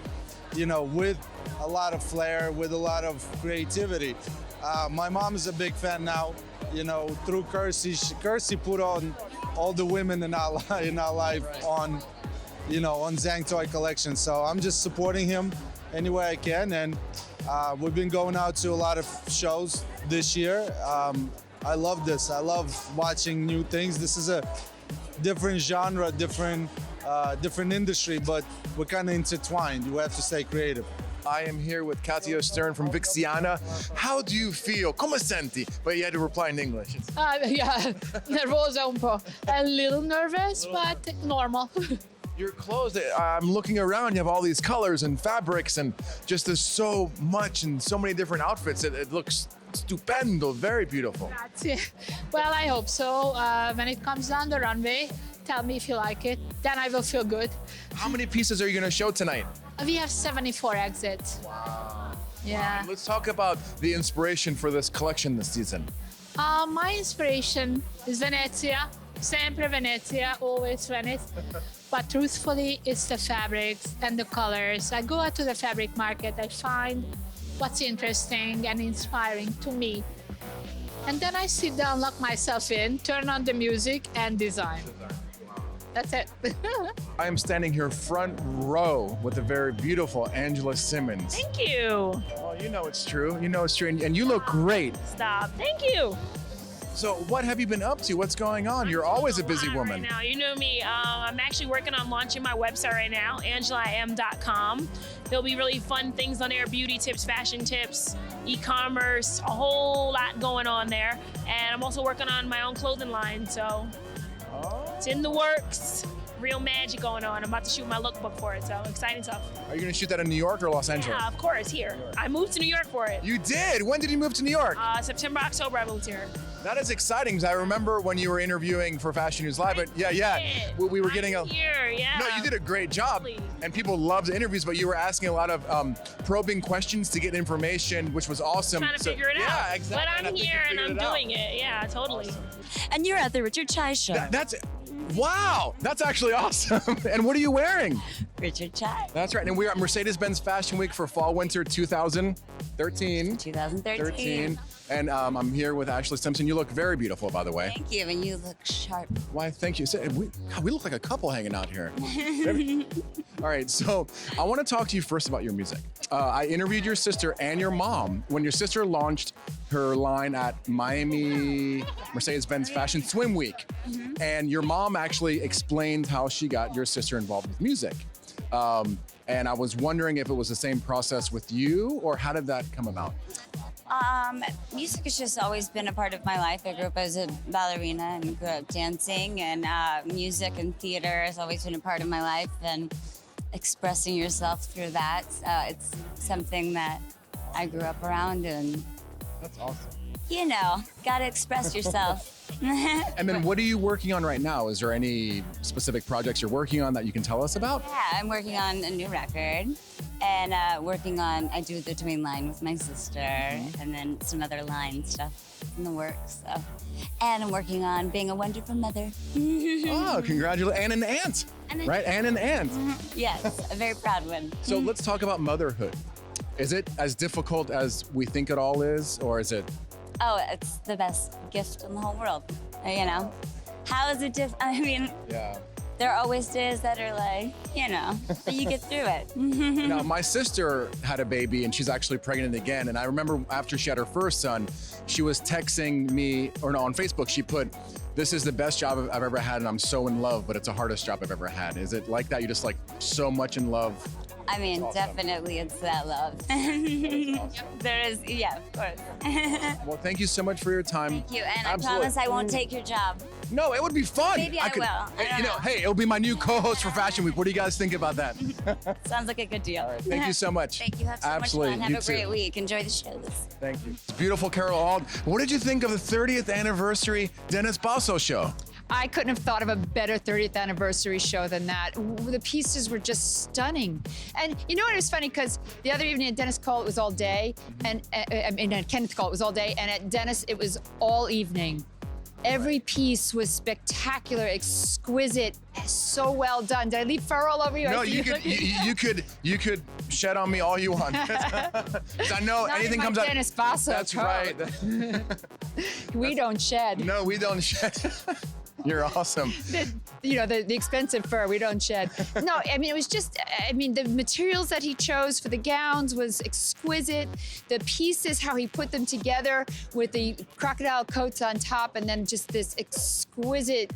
with a lot of flair, with a lot of creativity. My mom is a big fan now, through Kirsty. Kirsty put on all the women in our life on Zhang Toy Collection. So I'm just supporting him any way I can. And we've been going out to a lot of shows this year. I love this. I love watching new things. This is a different genre, different different industry, but we're kind of intertwined. You have to stay creative. I am here with Katia Stern from Vixiana. How do you feel? Come senti? But you had to reply in English. Yeah, nervosa un po'. A little nervous, but normal. Your clothes, I'm looking around, you have all these colors and fabrics and just there's so much and so many different outfits. It looks stupendo, very beautiful. Grazie. Well, I hope so. When it comes down the runway, tell me if you like it. Then I will feel good. How many pieces are you going to show tonight? We have 74 exits. Wow. Yeah. Let's talk about the inspiration for this collection this season. My inspiration is Venezia. Sempre Venezia, always Venice. But truthfully, it's the fabrics and the colors. I go out to the fabric market, I find what's interesting and inspiring to me. And then I sit down, lock myself in, turn on the music, and design. That's it. I am standing here front row with the very beautiful Angela Simmons. Thank you. Oh, you know it's true. You know it's true. And you look great. Stop. Thank you. So what have you been up to? What's going on? You're always a busy woman. Right now, you know me. I'm actually working on launching my website right now, angelaim.com. There'll be really fun things on there, beauty tips, fashion tips, e-commerce, a whole lot going on there. And I'm also working on my own clothing line, so it's in the works. Real magic going on. I'm about to shoot my lookbook for it, so exciting stuff. Are you going to shoot that in New York or Los Angeles? Yeah, of course, here. I moved to New York for it. You did? When did you move to New York? September, October, I moved here. That is exciting because I remember when you were interviewing for Fashion News Live, but we were getting here, yeah. No, you did a great job, and people loved the interviews. But you were asking a lot of probing questions to get information, which was awesome. Trying to figure it out. Yeah, exactly. But I'm here and I'm doing it. Yeah, totally. Awesome. And you're at the Richard Chai show. Wow, that's actually awesome. And what are you wearing? Richard Chai. That's right. And we're at Mercedes-Benz Fashion Week for Fall/Winter 2013. 2013. And I'm here with Ashley Simpson. You look very beautiful, by the way. Thank you, and you look sharp. Why, thank you. We look like a couple hanging out here. All right, so I want to talk to you first about your music. I interviewed your sister and your mom when your sister launched her line at Miami Mercedes-Benz Fashion Swim Week. And your mom actually explained how she got your sister involved with music. And I was wondering if it was the same process with you, or how did that come about? Music has just always been a part of my life. I grew up as a ballerina and grew up dancing, and music and theater has always been a part of my life, and expressing yourself through that. It's something that I grew up around, and that's awesome. You know, gotta express yourself. And then what are you working on right now? Is there any specific projects you're working on that you can tell us about? Yeah, I'm working on a new record, and I do the tween line with my sister, and then some other line stuff in the works. So. And I'm working on being a wonderful mother. Oh, congratulations. And an aunt, right? And an aunt. Yes, a very proud one. So let's talk about motherhood. Is it as difficult as we think it all is, or is it? Oh, it's the best gift in the whole world. You know, how is it I mean, there are always days that are like, you know, but you get through it. Now, my sister had a baby and she's actually pregnant again. And I remember after she had her first son, she was texting me, or no, on Facebook, she put, "This is the best job I've ever had and I'm so in love, but it's the hardest job I've ever had." Is it like that? You're just like so much in love? I mean, definitely it's that love. There is, yeah, of course. Well, thank you so much for your time. Thank you, and Absolutely. I promise I won't take your job. No, it would be fun. Maybe I will. I don't know. Hey, it'll be my new co-host for Fashion Week. What do you guys think about that? Sounds like a good deal. All right, thank you so much. Thank you. Have so Absolutely. much fun. You Have a too. great week. Enjoy the shows. Thank you. It's beautiful, Carol Auld. What did you think of the 30th anniversary Dennis Basso show? I couldn't have thought of a better 30th anniversary show than that. The pieces were just stunning. And you know what, it was funny because the other evening at Dennis Cole, it was all day, and at Kenneth Cole, it was all day, and at Dennis, it was all evening. Every piece was spectacular, exquisite, so well done. Did I leave fur all over you? No, you could shed on me all you want. 'Cause I know Not anything in my comes out. Dennis Basso That's coat. right. We don't shed. No, we don't shed. You're awesome. The expensive fur, we don't shed. No, I mean, it was just, the materials that he chose for the gowns was exquisite. The pieces, how he put them together with the crocodile coats on top, and then just this exquisite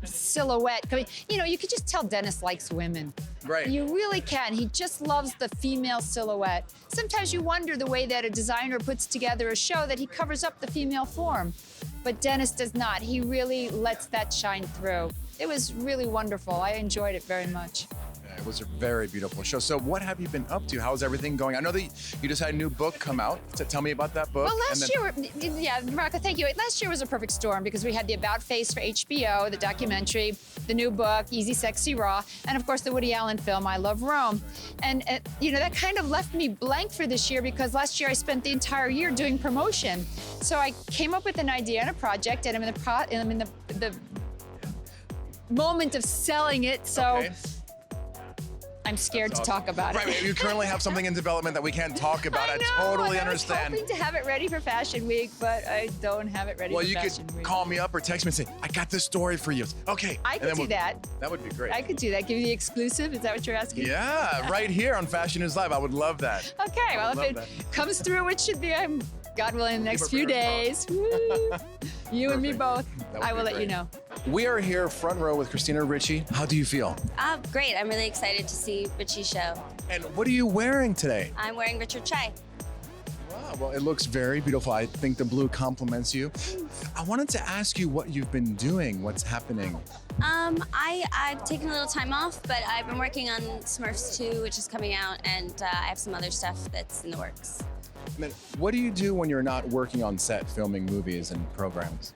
silhouette. I mean, you know, you could just tell Dennis likes women. Right. You really can. He just loves the female silhouette. Sometimes you wonder the way that a designer puts together a show that he covers up the female form. But Dennis does not. He really lets that shine through. It was really wonderful. I enjoyed it very much. Yeah, it was a very beautiful show. So what have you been up to? How's everything going? I know that you just had a new book come out. So tell me about that book. Well, last year, yeah, Marco, thank you. Last year was a perfect storm because we had the About Face for HBO, the documentary, the new book, Easy, Sexy, Raw, and of course the Woody Allen film, I Love Rome. And, you know, that kind of left me blank for this year because last year I spent the entire year doing promotion. So I came up with an idea and a project, and I'm in the moment of selling it, so Okay. I'm scared That's to talk awesome. about Right, it. you currently have something in development that we can't talk about. I totally understand. I was hoping to have it ready for Fashion Week, but I don't have it ready Well, for you Fashion could Week. call me up or text me and say, I got this story for you. Okay. I And could then do that. That would be great. I could do that. Give you the exclusive. Is that what you're asking? Yeah, right here on Fashion News Live. I would love that. Okay, well, I would if it love that. comes through, which should be, God willing, in the next our few fingers days. Woo. You and me both. That would I will be let you great. know. We are here front row with Christina Ricci. How do you feel? Great. I'm really excited to see Richie's show. And what are you wearing today? I'm wearing Richard Chai. Wow, well, it looks very beautiful. I think the blue compliments you. I wanted to ask you what you've been doing, what's happening. I've taken a little time off, but I've been working on Smurfs 2, which is coming out, and I have some other stuff that's in the works. And then what do you do when you're not working on set filming movies and programs?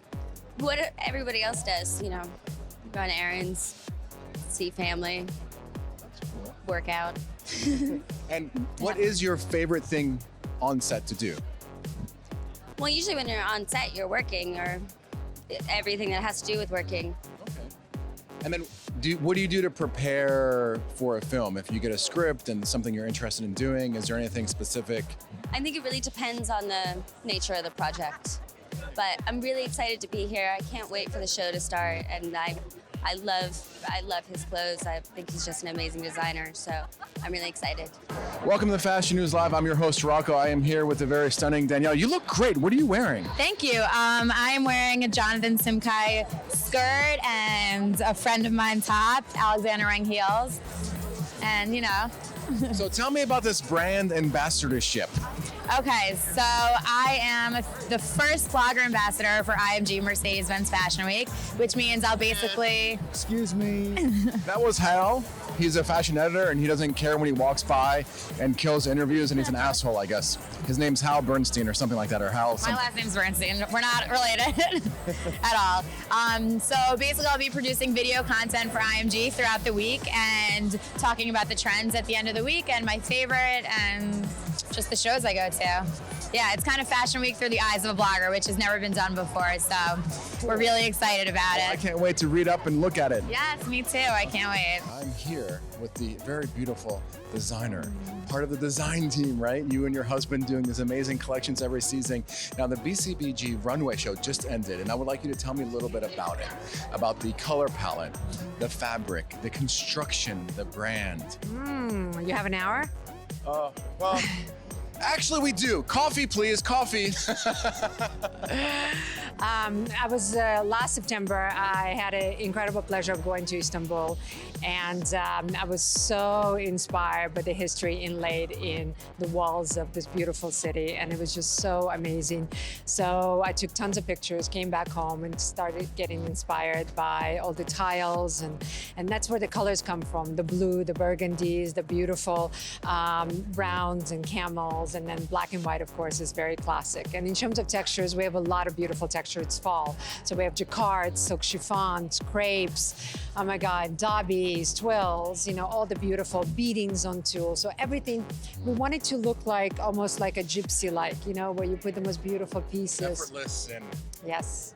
What everybody else does, you know, run errands, see family, work out. And what is your favorite thing on set to do? Well, usually when you're on set, you're working, or everything that has to do with working. And then what do you do to prepare for a film? If you get a script and something you're interested in doing, is there anything specific? I think it really depends on the nature of the project. But I'm really excited to be here. I can't wait for the show to start, and I love his clothes. I think he's just an amazing designer, so I'm really excited. Welcome to Fashion News Live. I'm your host, Rocco. I am here with the very stunning Danielle. You look great. What are you wearing? Thank you. I am wearing a Jonathan Simkai skirt and a friend of mine top, Alexander Wang heels. And, you know. So tell me about this brand ambassadorship. Okay, so I am the first blogger ambassador for IMG Mercedes-Benz Fashion Week, which means I'll basically... Excuse me. That was Hal. He's a fashion editor, and he doesn't care when he walks by and kills interviews, and he's an asshole, I guess. His name's Hal Bernstein or something like that, or Hal My something. last name's Bernstein. We're not related at all. So basically, I'll be producing video content for IMG throughout the week and talking about the trends at the end of the week and my favorite and just the shows I go to. Yeah, it's kind of Fashion Week through the eyes of a blogger, which has never been done before. So we're really excited about I it. can't wait to read up and look at it. Yes, me too. I can't wait. I'm here with the very beautiful designer, part of the design team, right? You and your husband doing these amazing collections every season. Now, the BCBG runway show just ended, and I would like you to tell me a little bit about it, about the color palette, the fabric, the construction, the brand. You have an hour? Well, actually we do. Coffee, please, coffee. I was last September. I had an incredible pleasure of going to Istanbul, and I was so inspired by the history inlaid in the walls of this beautiful city, and it was just so amazing. So I took tons of pictures, came back home, and started getting inspired by all the tiles, and that's where the colors come from: the blue, the burgundies, the beautiful browns and camels, and then black and white, of course, is very classic. And in terms of textures, we have a lot of beautiful textures. It's fall. So we have jacquards, silk chiffons, crepes, oh my God, dobbies, twills, you know, all the beautiful beadings on tulle. So everything, we want it to look like almost like a gypsy-like, you know, where you put the most beautiful pieces. Effortless and Yes.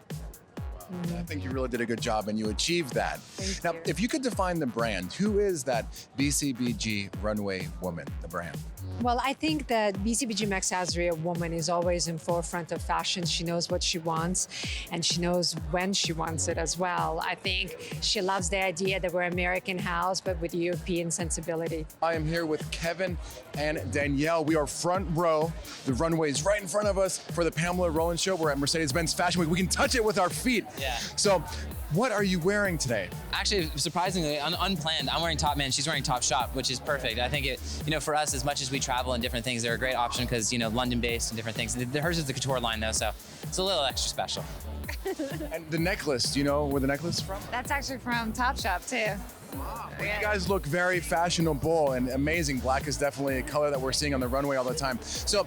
I think you really did a good job and you achieved that. Thank Now, you. if you could define the brand, who is that BCBG runway woman, the brand? Well, I think that BCBG Max Azria woman is always in forefront of fashion. She knows what she wants, and she knows when she wants it as well. I think she loves the idea that we're American house, but with European sensibility. I am here with Kevin and Danielle. We are front row. The runway is right in front of us for the Pamela Roland Show. We're at Mercedes-Benz Fashion Week. We can touch it with our feet. Yeah. So, what are you wearing today? Actually, surprisingly, unplanned, I'm wearing Top Man. She's wearing Top Shop, which is perfect. I think for us, as much as we travel and different things, they're a great option because, London-based and different things. Hers is the couture line, though, so it's a little extra special. And the necklace, do you know where the necklace is from? That's actually from Topshop too. You guys look very fashionable and amazing. Black is definitely a color that we're seeing on the runway all the time. So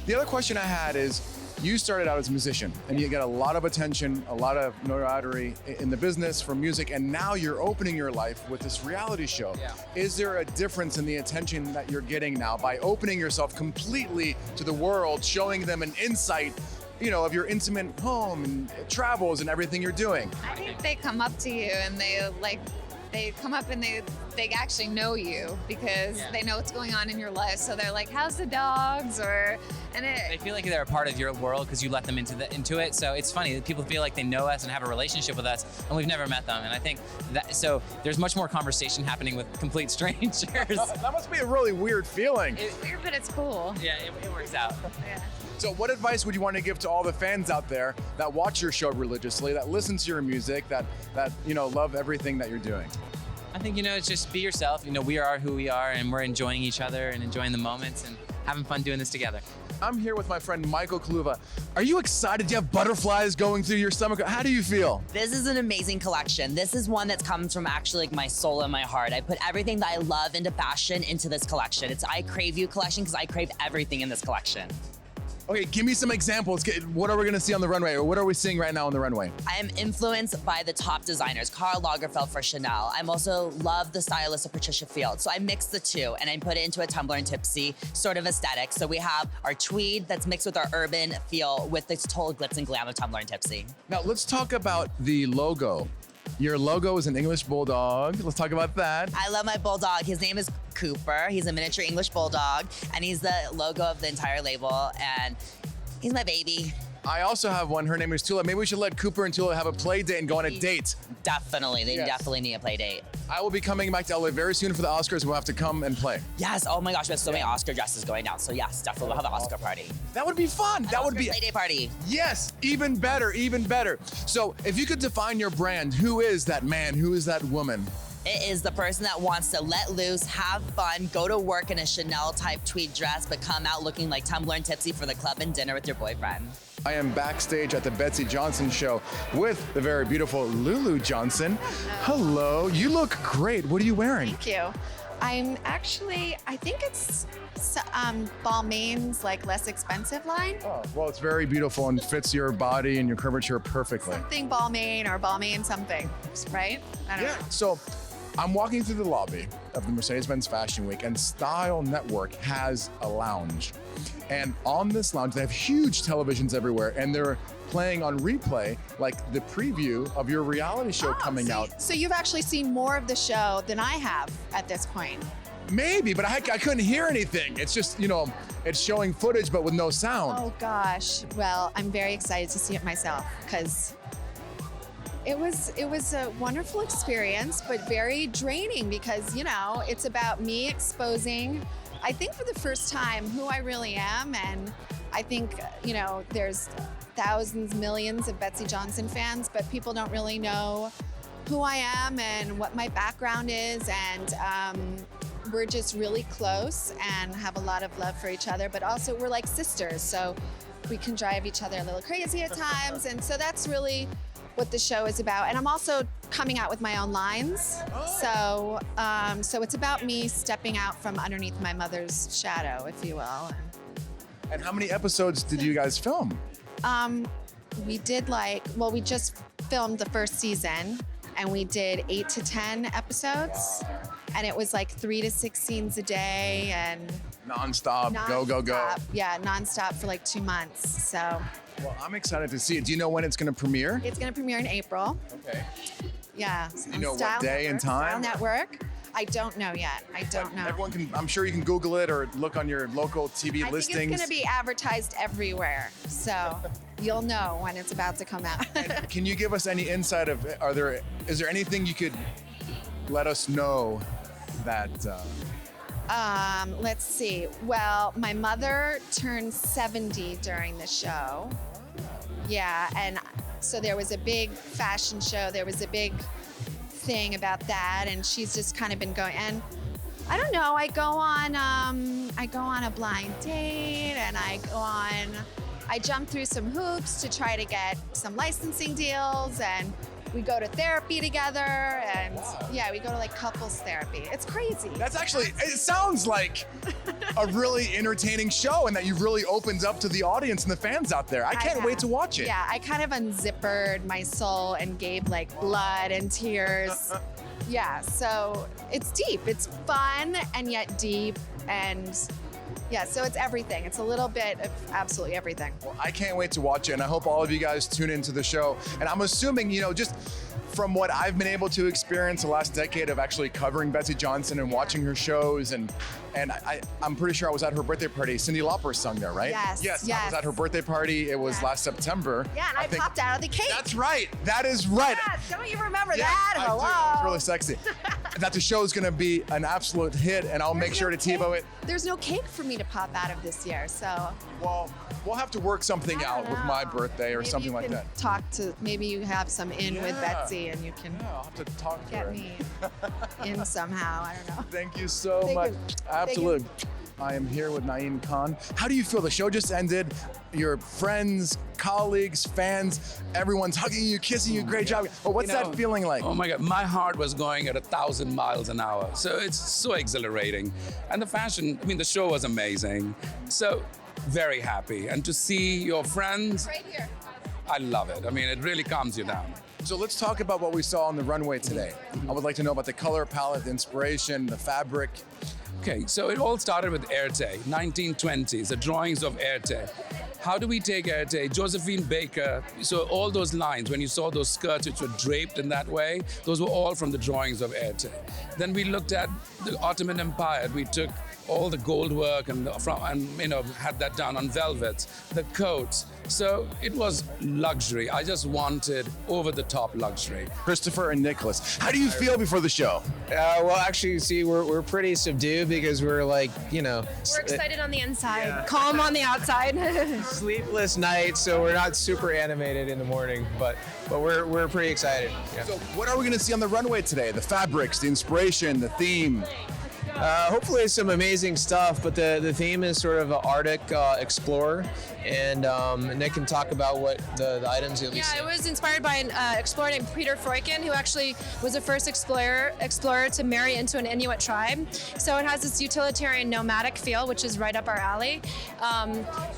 the other question I had is, you started out as a musician and you get a lot of attention, a lot of notoriety in the business for music, and now you're opening your life with this reality show. Yeah. Is there a difference in the attention that you're getting now by opening yourself completely to the world, showing them an insight, of your intimate home and travels and everything you're doing? I think they come up to you and they come up and they actually know you because they know what's going on in your life. So they're like, "How's the dogs?" They feel like they're a part of your world because you let them into it. So it's funny that people feel like they know us and have a relationship with us, and we've never met them. And I think so there's much more conversation happening with complete strangers. That must be a really weird feeling. It's weird, but it's cool. Yeah, it works out. Yeah. So what advice would you want to give to all the fans out there that watch your show religiously, that listen to your music, that love everything that you're doing? I think, it's just be yourself. We are who we are, and we're enjoying each other and enjoying the moments and having fun doing this together. I'm here with my friend Michael Kaluva. Are you excited? Do you have butterflies going through your stomach? How do you feel? This is an amazing collection. This is one that comes from actually my soul and my heart. I put everything that I love into fashion into this collection. It's I Crave You collection because I crave everything in this collection. Okay, give me some examples. What are we going to see on the runway, or what are we seeing right now on the runway? I am influenced by the top designers, Karl Lagerfeld for Chanel. I'm also love the stylist of Patricia Field. So I mix the two and I put it into a Tumblr and Tipsy sort of aesthetic. So we have our tweed that's mixed with our urban feel with this total glitz and glam of Tumblr and Tipsy. Now let's talk about the logo. Your logo is an English bulldog. Let's talk about that. I love my bulldog. His name is Cooper. He's a miniature English bulldog, and he's the logo of the entire label, and he's my baby. I also have one. Her name is Tula. Maybe we should let Cooper and Tula have a play date and go on a date. Definitely. They definitely need a play date. I will be coming back to LA very soon for the Oscars. We'll have to come and play. Yes. Oh my gosh, we have so many Oscar dresses going down. So yes, definitely we'll have an Oscar party. That would be fun. That would be play date party. Yes, even better, even better. So if you could define your brand, who is that man? Who is that woman? It is the person that wants to let loose, have fun, go to work in a Chanel type tweed dress, but come out looking like Tumblr and Tipsy for the club and dinner with your boyfriend. I am backstage at the Betsy Johnson show with the very beautiful Lulu Johnson. Hello, you look great. What are you wearing? Thank you. I'm actually, I think it's Balmain's less expensive line. Oh, well, it's very beautiful and fits your body and your curvature perfectly. Something Balmain or Balmain something, right? I don't know. So I'm walking through the lobby of the Mercedes-Benz Fashion Week, and FNL Network has a lounge. And on this lounge, they have huge televisions everywhere, and they're playing on replay, the preview of your reality show coming out. So you've actually seen more of the show than I have at this point. Maybe, but I couldn't hear anything. It's just, it's showing footage, but with no sound. Oh gosh. Well, I'm very excited to see it myself because it was a wonderful experience, but very draining because, it's about me exposing, I think for the first time, who I really am. And I think, there's thousands, millions of Betsy Johnson fans, but people don't really know who I am and what my background is. And we're just really close and have a lot of love for each other, but also we're like sisters. So we can drive each other a little crazy at times. And so that's really what the show is about. And I'm also coming out with my own lines. So it's about me stepping out from underneath my mother's shadow, if you will. And how many episodes did you guys film? We did we just filmed the first season and we did 8 to 10 episodes. And it was 3 to 6 scenes a day and Non-stop, go. Yeah, nonstop for 2 months. So. Well, I'm excited to see it. Do you know when it's going to premiere? It's going to premiere in April. Okay. Yeah. Do you know what day and time? FNL Network. I don't know yet. I don't know. Everyone can. I'm sure you can Google it or look on your local TV listings. I think it's going to be advertised everywhere, so you'll know when it's about to come out. Can you give us any insight of? Is there anything you could let us know that? Let's see. Well, my mother turned 70 during the show. Yeah, and So there was a big fashion show. There was a big thing about that, and she's just kind of been going. And I don't know. I go on a blind date, and I jump through some hoops to try to get some licensing deals, and we go to therapy together, and yeah, we go to like couples therapy. It's crazy. That's actually, it sounds like a really entertaining show, and that you've really opened up to the audience and the fans out there. I can't wait to watch it. Yeah, I kind of unzippered my soul and gave like blood and tears. Yeah, so it's deep. It's fun and yet deep, and yeah, so it's everything. It's a little bit of absolutely everything. Well, I can't wait to watch it, and I hope all of you guys tune into the show. And I'm assuming, just from what I've been able to experience the last decade of actually covering Betsey Johnson and watching her shows, and I'm pretty sure I was at her birthday party. Cyndi Lauper sung there, right? Yes. I was at her birthday party. It was last September. Yeah, and I popped out of the cake. That's right. That is right. Yeah, don't you remember Yeah, that? I do. Hello. It's really sexy. That the show is going to be an absolute hit, and I'll make sure to TiVo it. There's no cake for me to pop out of this year, so. Well, we'll have to work something out with my birthday or Maybe something you like can that. Talk to, maybe you have some in with Yeah. Betsy, and you can I'll have to talk to get her. me in somehow. I don't know. Thank you so Thank much. you. Absolutely. I am here with Naeem Khan. How do you feel? The show just ended. Your friends, colleagues, fans, everyone's hugging you, kissing you. Great job. But what's that feeling like? Oh my God, my heart was going at 1,000 miles an hour. So it's so exhilarating. And the fashion, the show was amazing. So very happy. And to see your friends, Right here. I love it. It really calms you down. So let's talk about what we saw on the runway today. I would like to know about the color palette, the inspiration, the fabric. Okay, so it all started with Erte, 1920s, the drawings of Erte. How do we take Erte? Josephine Baker, so all those lines, when you saw those skirts which were draped in that way, those were all from the drawings of Erte. Then we looked at the Ottoman Empire. We took all the gold work and had that done on velvets, the coats. So it was luxury. I just wanted over-the-top luxury. Christopher and Nicholas, how do you feel before the show? Well, actually, see, we're pretty subdued because we're like, We're excited on the inside, Yeah. calm on the outside. sleepless nights, so we're not super animated in the morning, but we're pretty excited. Yeah. So what are we going to see on the runway today? The fabrics, the inspiration, the theme. Hopefully some amazing stuff, but the theme is sort of an Arctic explorer, and Nick can talk about what the items you'll be Yeah, seeing. it was inspired by an explorer named Peter Freuchen, who actually was the first explorer to marry into an Inuit tribe. So it has this utilitarian nomadic feel, which is right up our alley.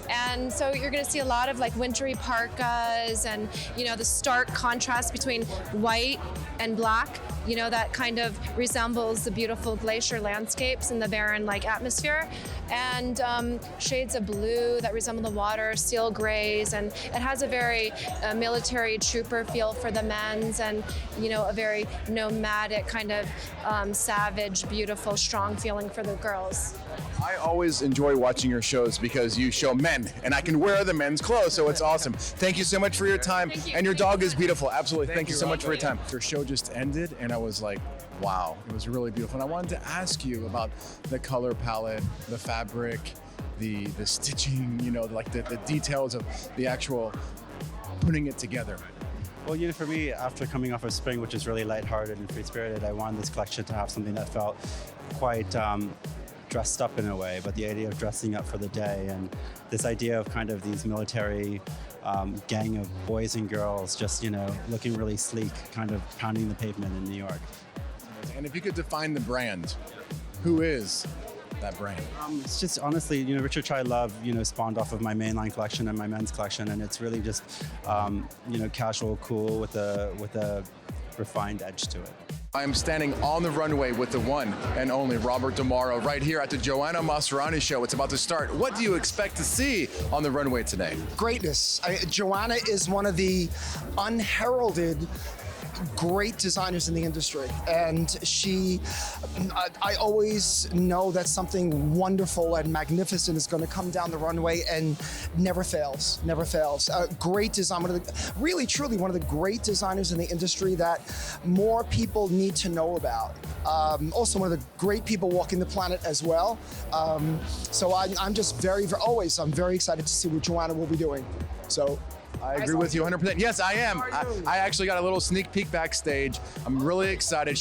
And so you're going to see a lot of like wintry parkas and, the stark contrast between white and black. That kind of resembles the beautiful glacier landscapes in the barren atmosphere, and shades of blue that resemble the water, steel grays, and it has a very military trooper feel for the men's, and a very nomadic kind of savage, beautiful, strong feeling for the girls. I always enjoy watching your shows because you show men, and I can wear the men's clothes, so it's awesome. Thank you so much for your time. And your dog is beautiful. Absolutely. Thank you so much for your time. Your show just ended, and I was like, wow, it was really beautiful. And I wanted to ask you about the color palette, the fabric, the stitching, the details of the actual putting it together. Well, for me, after coming off of spring, which is really lighthearted and free-spirited, I wanted this collection to have something that felt quite dressed up in a way, but the idea of dressing up for the day, and this idea of kind of these military gang of boys and girls just, looking really sleek, kind of pounding the pavement in New York. And if you could define the brand, who is that brand? It's just honestly, Richard Chai Love, spawned off of my mainline collection and my men's collection, and it's really just, casual, cool with a refined edge to it. I am standing on the runway with the one and only Robert DeMauro right here at the Joanna Masrani Show. It's about to start. What do you expect to see on the runway today? Greatness. Joanna is one of the unheralded great designers in the industry, and I always know that something wonderful and magnificent is going to come down the runway, and never fails. Great design, really truly one of the great designers in the industry that more people need to know about. Also one of the great people walking the planet as well. So I'm just I'm very excited to see what Joanna will be doing. So I agree with you 100%. Yes, I am. I actually got a little sneak peek backstage. I'm really excited.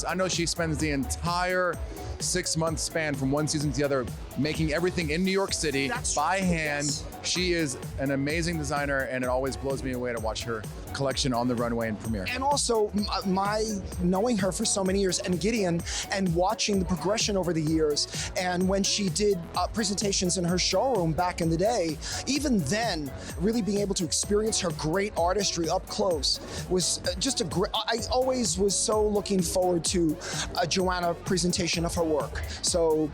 I know she spends the entire 6-month span from one season to the other making everything in New York City by hand. Yes. She is an amazing designer, and it always blows me away to watch her collection on the runway and premiere. And also, my knowing her for so many years, and Gideon, and watching the progression over the years, and when she did presentations in her showroom back in the day, even then, really being able to experience her great artistry up close was just a great. I always was so looking forward to a Joanna presentation of her work. So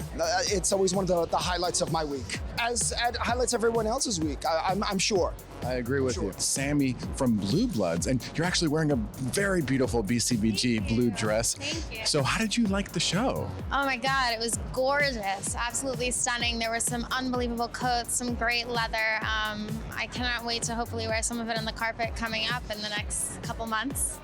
it's always one of the highlights of my week, as highlights everyone else's week. I'm sure. I agree with you. Sammy from Blue Bloods, and you're actually wearing a very beautiful BCBG blue dress. Thank you. So how did you like the show? Oh my God, it was gorgeous, absolutely stunning. There were some unbelievable coats, some great leather. I cannot wait to hopefully wear some of it on the carpet coming up in the next couple months.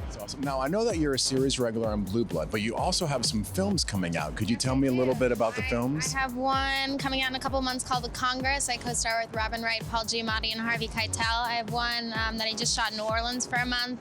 That's awesome. Now, I know that you're a series regular on Blue Blood, but you also have some films coming out. Could you tell me a little bit about the films? I have one coming out in a couple months called The Congress. I co-star with Robin Wright, Paul Giamatti, and Harvey Keitel. I have one that I just shot in New Orleans for a month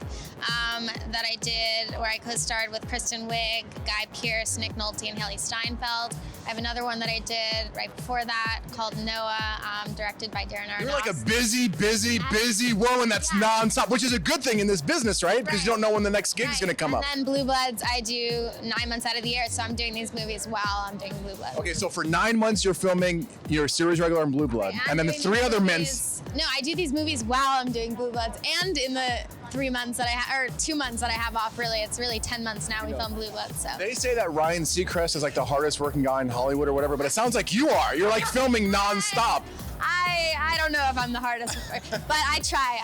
that I did where I co-starred with Kristen Wiig, Guy Pearce, Nick Nolte, and Haley Steinfeld. I have another one that I did right before that called Noah, directed by Darren Aronofsky. You're like a busy woman that's nonstop, which is a good thing in this business, right? Because you don't know when the next gig's gonna come up. And then Blue Bloods, I do 9 months out of the year, so I'm doing these movies while I'm doing Blue Bloods. Okay, so for 9 months you're filming your series regular on Blue Blood, and then the 3 other months. No, I do these movies while I'm doing Blue Bloods, and in the 3 months that or 2 months that I have off. Really, it's really 10 months now. We film Blue Bloods. So They say that Ryan Seacrest is like the hardest working guy in Hollywood or whatever, but it sounds like you are. You're like filming nonstop. I don't know if I'm the hardest, but I try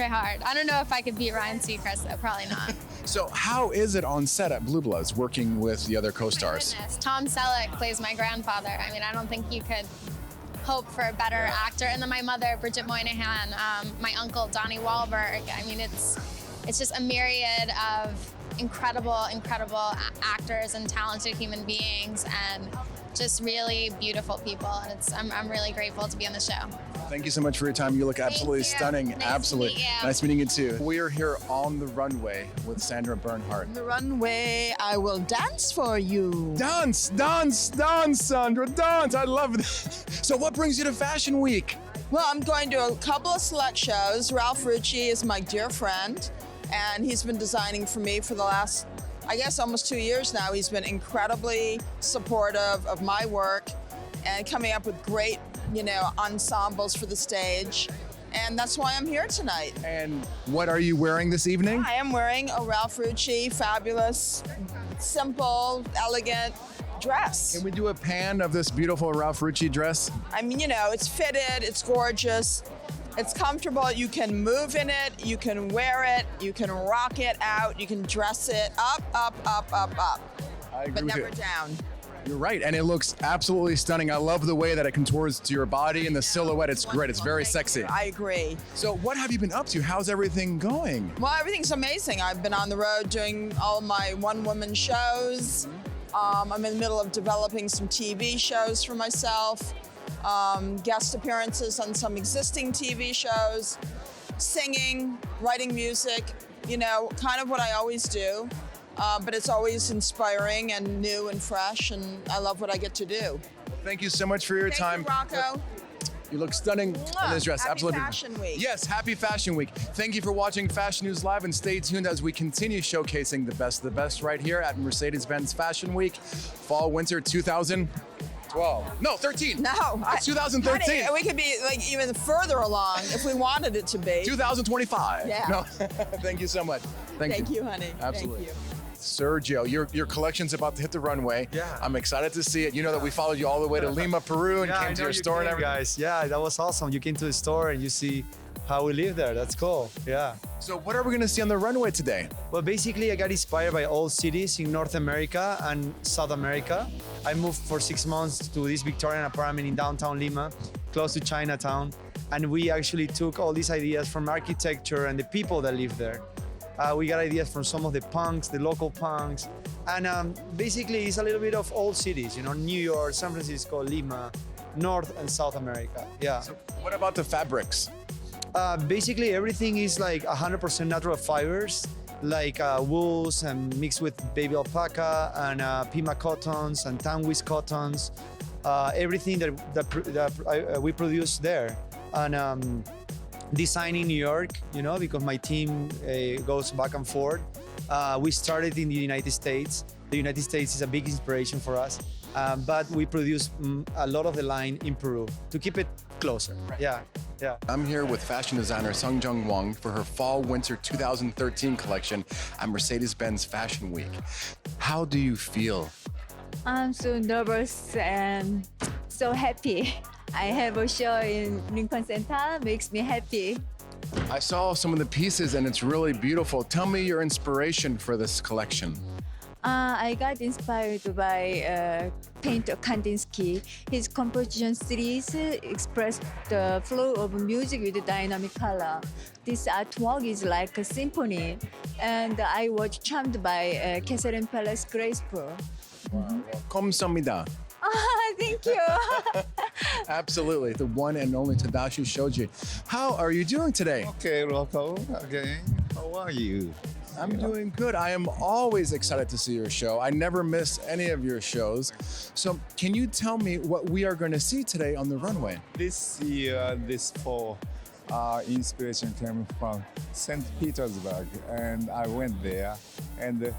hard. I don't know if I could beat Ryan Seacrest, though. Probably not. So how is it on set at Blue Bloods working with the other co-stars? Tom Selleck plays my grandfather. I mean, I don't think you could hope for a better actor. And then my mother, Bridget Moynihan, my uncle, Donnie Wahlberg. I mean, it's just a myriad of incredible actors and talented human beings, and just really beautiful people. And I'm really grateful to be on the show. Thank you so much for your time. You look absolutely stunning. Absolutely. Nice meeting you too. We are here on the runway with Sandra Bernhardt. On the runway, I will dance for you. Dance, Sandra, dance. I love it. So what brings you to Fashion Week? Well, I'm going to a couple of select shows. Ralph Rucci is my dear friend, and he's been designing for me for the last, I guess, almost 2 years now. He's been incredibly supportive of my work and coming up with great, ensembles for the stage. And that's why I'm here tonight. And what are you wearing this evening? I am wearing a Ralph Rucci fabulous, simple, elegant dress. Can we do a pan of this beautiful Ralph Rucci dress? I mean, it's fitted, it's gorgeous. It's comfortable. You can move in it. You can wear it. You can rock it out. You can dress it up. I agree but with never you. down. You're right, and it looks absolutely stunning. I love the way that it contours to your body and the silhouette. It's great. It's very sexy. I agree. So what have you been up to? How's everything going? Well, everything's amazing. I've been on the road doing all my one-woman shows. I'm in the middle of developing some TV shows for myself. Guest appearances on some existing TV shows, singing, writing music, kind of what I always do. But it's always inspiring and new and fresh, and I love what I get to do. Thank you so much for your time. Thank you, Rocco. You look stunning in this dress. Happy Absolutely. Fashion Week. Yes, happy Fashion Week. Thank you for watching Fashion News Live, and stay tuned as we continue showcasing the best of the best right here at Mercedes-Benz Fashion Week, Fall Winter 2012. No, 13. No, it's 2013. Honey, we could be like even further along if we wanted it to be. 2025. Yeah. No. Thank you so much. Thank you, honey. Absolutely. Thank you. Sergio, your collection's about to hit the runway. Yeah. I'm excited to see it. You know that we followed you all the way to Lima, Peru, and came to your store and everything. Guys, yeah, that was awesome. You came to the store and you see how we live there. That's cool. Yeah. So what are we going to see on the runway today? Well, basically, I got inspired by all cities in North America and South America. I moved for 6 months to this Victorian apartment in downtown Lima, close to Chinatown. And we actually took all these ideas from architecture and the people that live there. We got ideas from some of the punks, the local punks. And basically, it's a little bit of all cities, New York, San Francisco, Lima, North and South America. Yeah. So what about the fabrics? Basically, everything is like 100% natural fibers, like wools and mixed with baby alpaca and Pima cottons and Tanwis cottons. Everything that we produce there. And design in New York, because my team goes back and forth. We started in the United States. The United States is a big inspiration for us, but we produce a lot of the line in Peru to keep it closer. Yeah. I'm here with fashion designer Sungjung Wang for her Fall/Winter 2013 collection at Mercedes-Benz Fashion Week. How do you feel? I'm so nervous and so happy. I have a show in Lincoln Center, makes me happy. I saw some of the pieces and it's really beautiful. Tell me your inspiration for this collection. I got inspired by painter Kandinsky. His composition series expressed the flow of music with dynamic color. This artwork is like a symphony, and I was charmed by Catherine Palace graceful. 감사합니다. Thank you. Absolutely, the one and only Tadashi Shoji. How are you doing today? Okay, Rocco. Okay, how are you? I'm doing good. I am always excited to see your show. I never miss any of your shows. So can you tell me what we are going to see today on the runway? This year, this fall, inspiration came from St. Petersburg, and I went there. And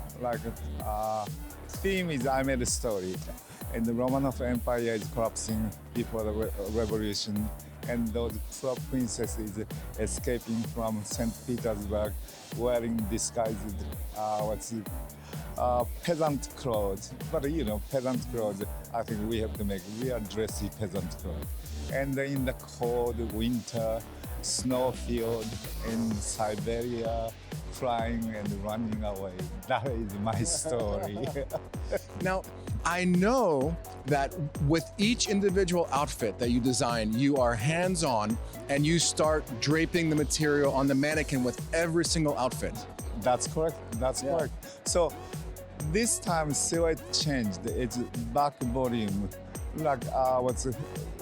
theme is I made a story. And the Romanov Empire is collapsing before the revolution, and those poor princesses escaping from St. Petersburg wearing disguised peasant clothes. But peasant clothes, I think we have to make real dressy peasant clothes. And in the cold winter, snowfield in Siberia, crying and running away. That is my story. Now, I know that with each individual outfit that you design, you are hands-on and you start draping the material on the mannequin with every single outfit. That's correct. That's correct. So this time silhouette changed. It's back volume, like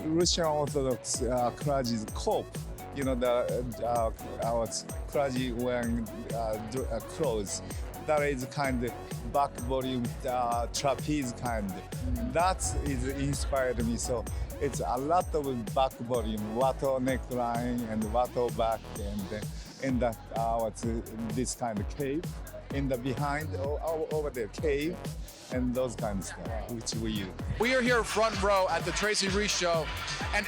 Russian Orthodox clergy's cope. The clergy wearing clothes. That is kind of back volume, trapeze kind. That is inspired me. So it's a lot of back volume, wattle neckline and wattle back, and in the this kind of cape in the behind over there cave, and those kind of stuff which we use. We are here front row at the Tracy Reese show, and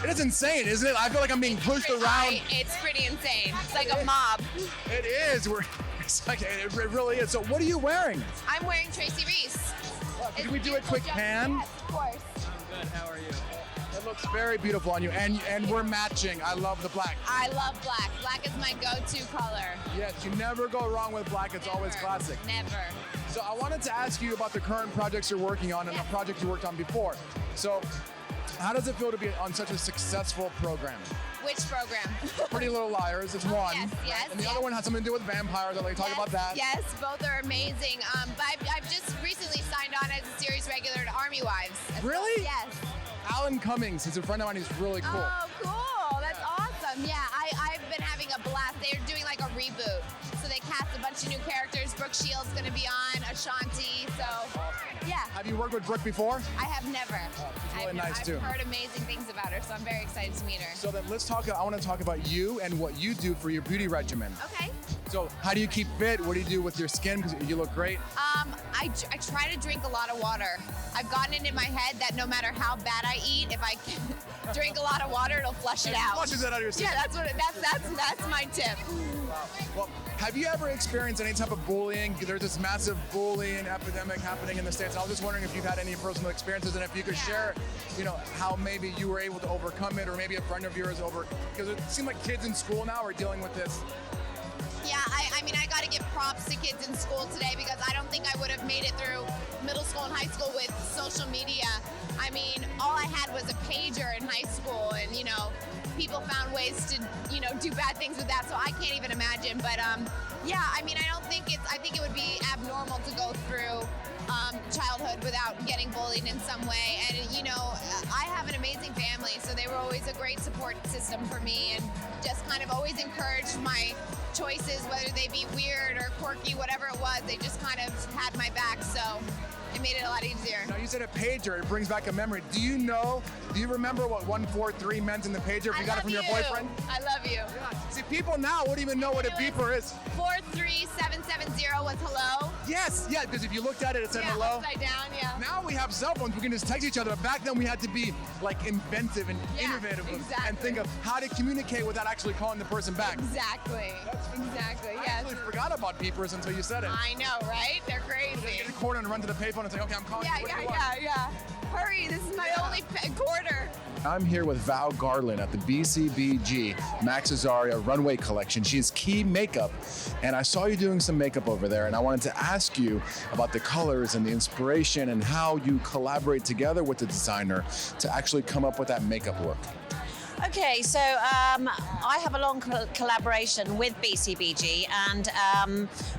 it is insane, isn't it? I feel like I'm being pushed around. It's pretty insane. It's like a mob. It is. It really is. So what are you wearing? I'm wearing Tracy Reese. Can we do a quick pan? Yes, of course. I'm good. How are you? It looks very beautiful on you, and we're matching. I love the black. I love black. Black is my go-to color. Yes, you never go wrong with black. It's always classic. Never. So I wanted to ask you about the current projects you're working on and the project you worked on before. So how does it feel to be on such a successful program? Which program? Pretty Little Liars is one. Yes. And the other one has something to do with vampires. I'd like to talk about that. Yes, both are amazing. But I've just recently signed on as a series regular to Army Wives. Really? Yes. Alan Cummings, he's a friend of mine. He's really cool. Oh, cool. That's awesome. Yeah, I've been having a blast. They're doing like a reboot. So they cast a bunch of new characters. Brooke Shields going to be on, Ashanti. So, yeah. Have you worked with Brooke before? I have never. She's really nice too. I've heard amazing things about her, so I'm very excited to meet her. So then let's talk, I want to talk about you and what you do for your beauty regimen. Okay. So how do you keep fit? What do you do with your skin? Because you look great. I try to drink a lot of water. I've gotten it in my head that no matter how bad I eat, if I drink a lot of water, it'll flush it out. Flushes it out of your system. Yeah, that's my tip. Well, have you ever experienced any type of bullying? There's this massive bullying epidemic happening in the States. And I was just wondering if you've had any personal experiences and if you could share, how maybe you were able to overcome it, or maybe a friend of yours because it seemed like kids in school now are dealing with this. Yeah, I mean, I got to give props to kids in school today because I don't think I would have made it through middle school and high school with social media. I mean, all I had was a pager in high school, and people found ways to do bad things with that. So I can't even imagine. But yeah, I mean, I think it would be abnormal to go through childhood without getting bullied in some way. And I have an amazing family, so they were always a great support system for me and just kind of always encouraged my choices, whether they be weird or quirky, whatever it was. They just kind of had my back, so it made it a lot easier. Now you said a pager, it brings back a memory. Do you remember what 143 meant in the pager if you got it from your boyfriend? I love you. Yeah. See, people now wouldn't even know what a beeper is. 43770 was hello. Yes, yeah, because if you looked at it, it said Yeah, hello. upside down, yeah. Now we have cell phones, we can just text each other. But back then we had to be like inventive and innovative and think of how to communicate without actually calling the person back. Exactly. Exactly, I yes. actually forgot about beepers until you said it. I know, right? They're crazy. Get in the corner and run to the payphone and say, okay, I'm calling you. What do you want? Yeah. Hurry, this is my only quarter. I'm here with Val Garland at the BCBG Max Azaria Runway Collection. She is Key Makeup, and I saw you doing some makeup over there, and I wanted to ask you about the colors and the inspiration and how you collaborate together with the designer to actually come up with that makeup look. Okay, so I have a long collaboration with BCBG, and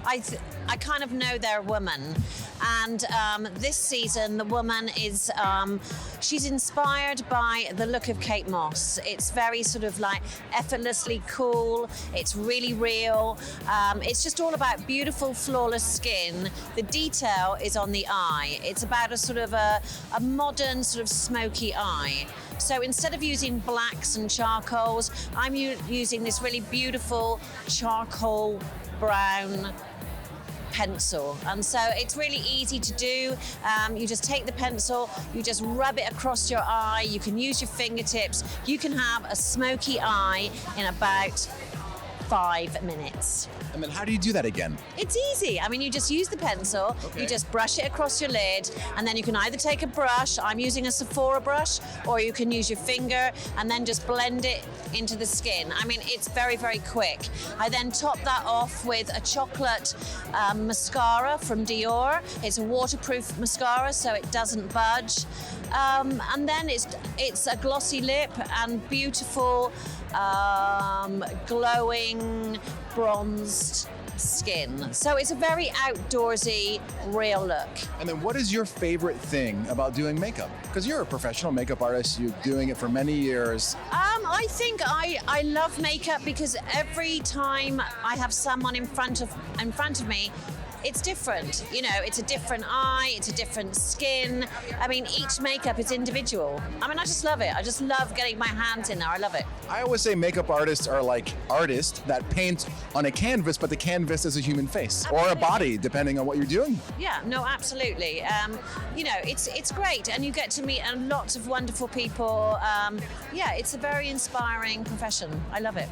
I kind of know their woman. And this season, the woman is she's inspired by the look of Kate Moss. It's very sort of like effortlessly cool. It's really real. It's just all about beautiful, flawless skin. The detail is on the eye. It's about a sort of a modern sort of smoky eye. So instead of using blacks and charcoals, I'm using this really beautiful charcoal brown pencil, and so it's really easy to do. You just take the pencil, you just rub it across your eye, you can use your fingertips, you can have a smoky eye in about 5 minutes. And then how do you do that again? It's easy. I mean, you just use the pencil, you just brush it across your lid, and then you can either take a brush, I'm using a Sephora brush, or you can use your finger and then just blend it into the skin. I mean, it's very, very quick. I then top that off with a chocolate mascara from Dior. It's a waterproof mascara, so it doesn't budge. And then it's a glossy lip and beautiful, glowing, bronzed skin. So it's a very outdoorsy, real look. And then what is your favorite thing about doing makeup? Because you're a professional makeup artist, you're doing it for many years. I think I love makeup because every time I have someone in front of me, it's different. You know, it's a different eye, it's a different skin. I mean, each makeup is individual. I mean, I just love it. I just love getting my hands in there. I love it. I always say makeup artists are like artists that paint on a canvas, but the canvas is a human face or a body, depending on what you're doing. Yeah, no, absolutely. You know, it's great, and you get to meet lots of wonderful people. Yeah, it's a very inspiring profession. I love it.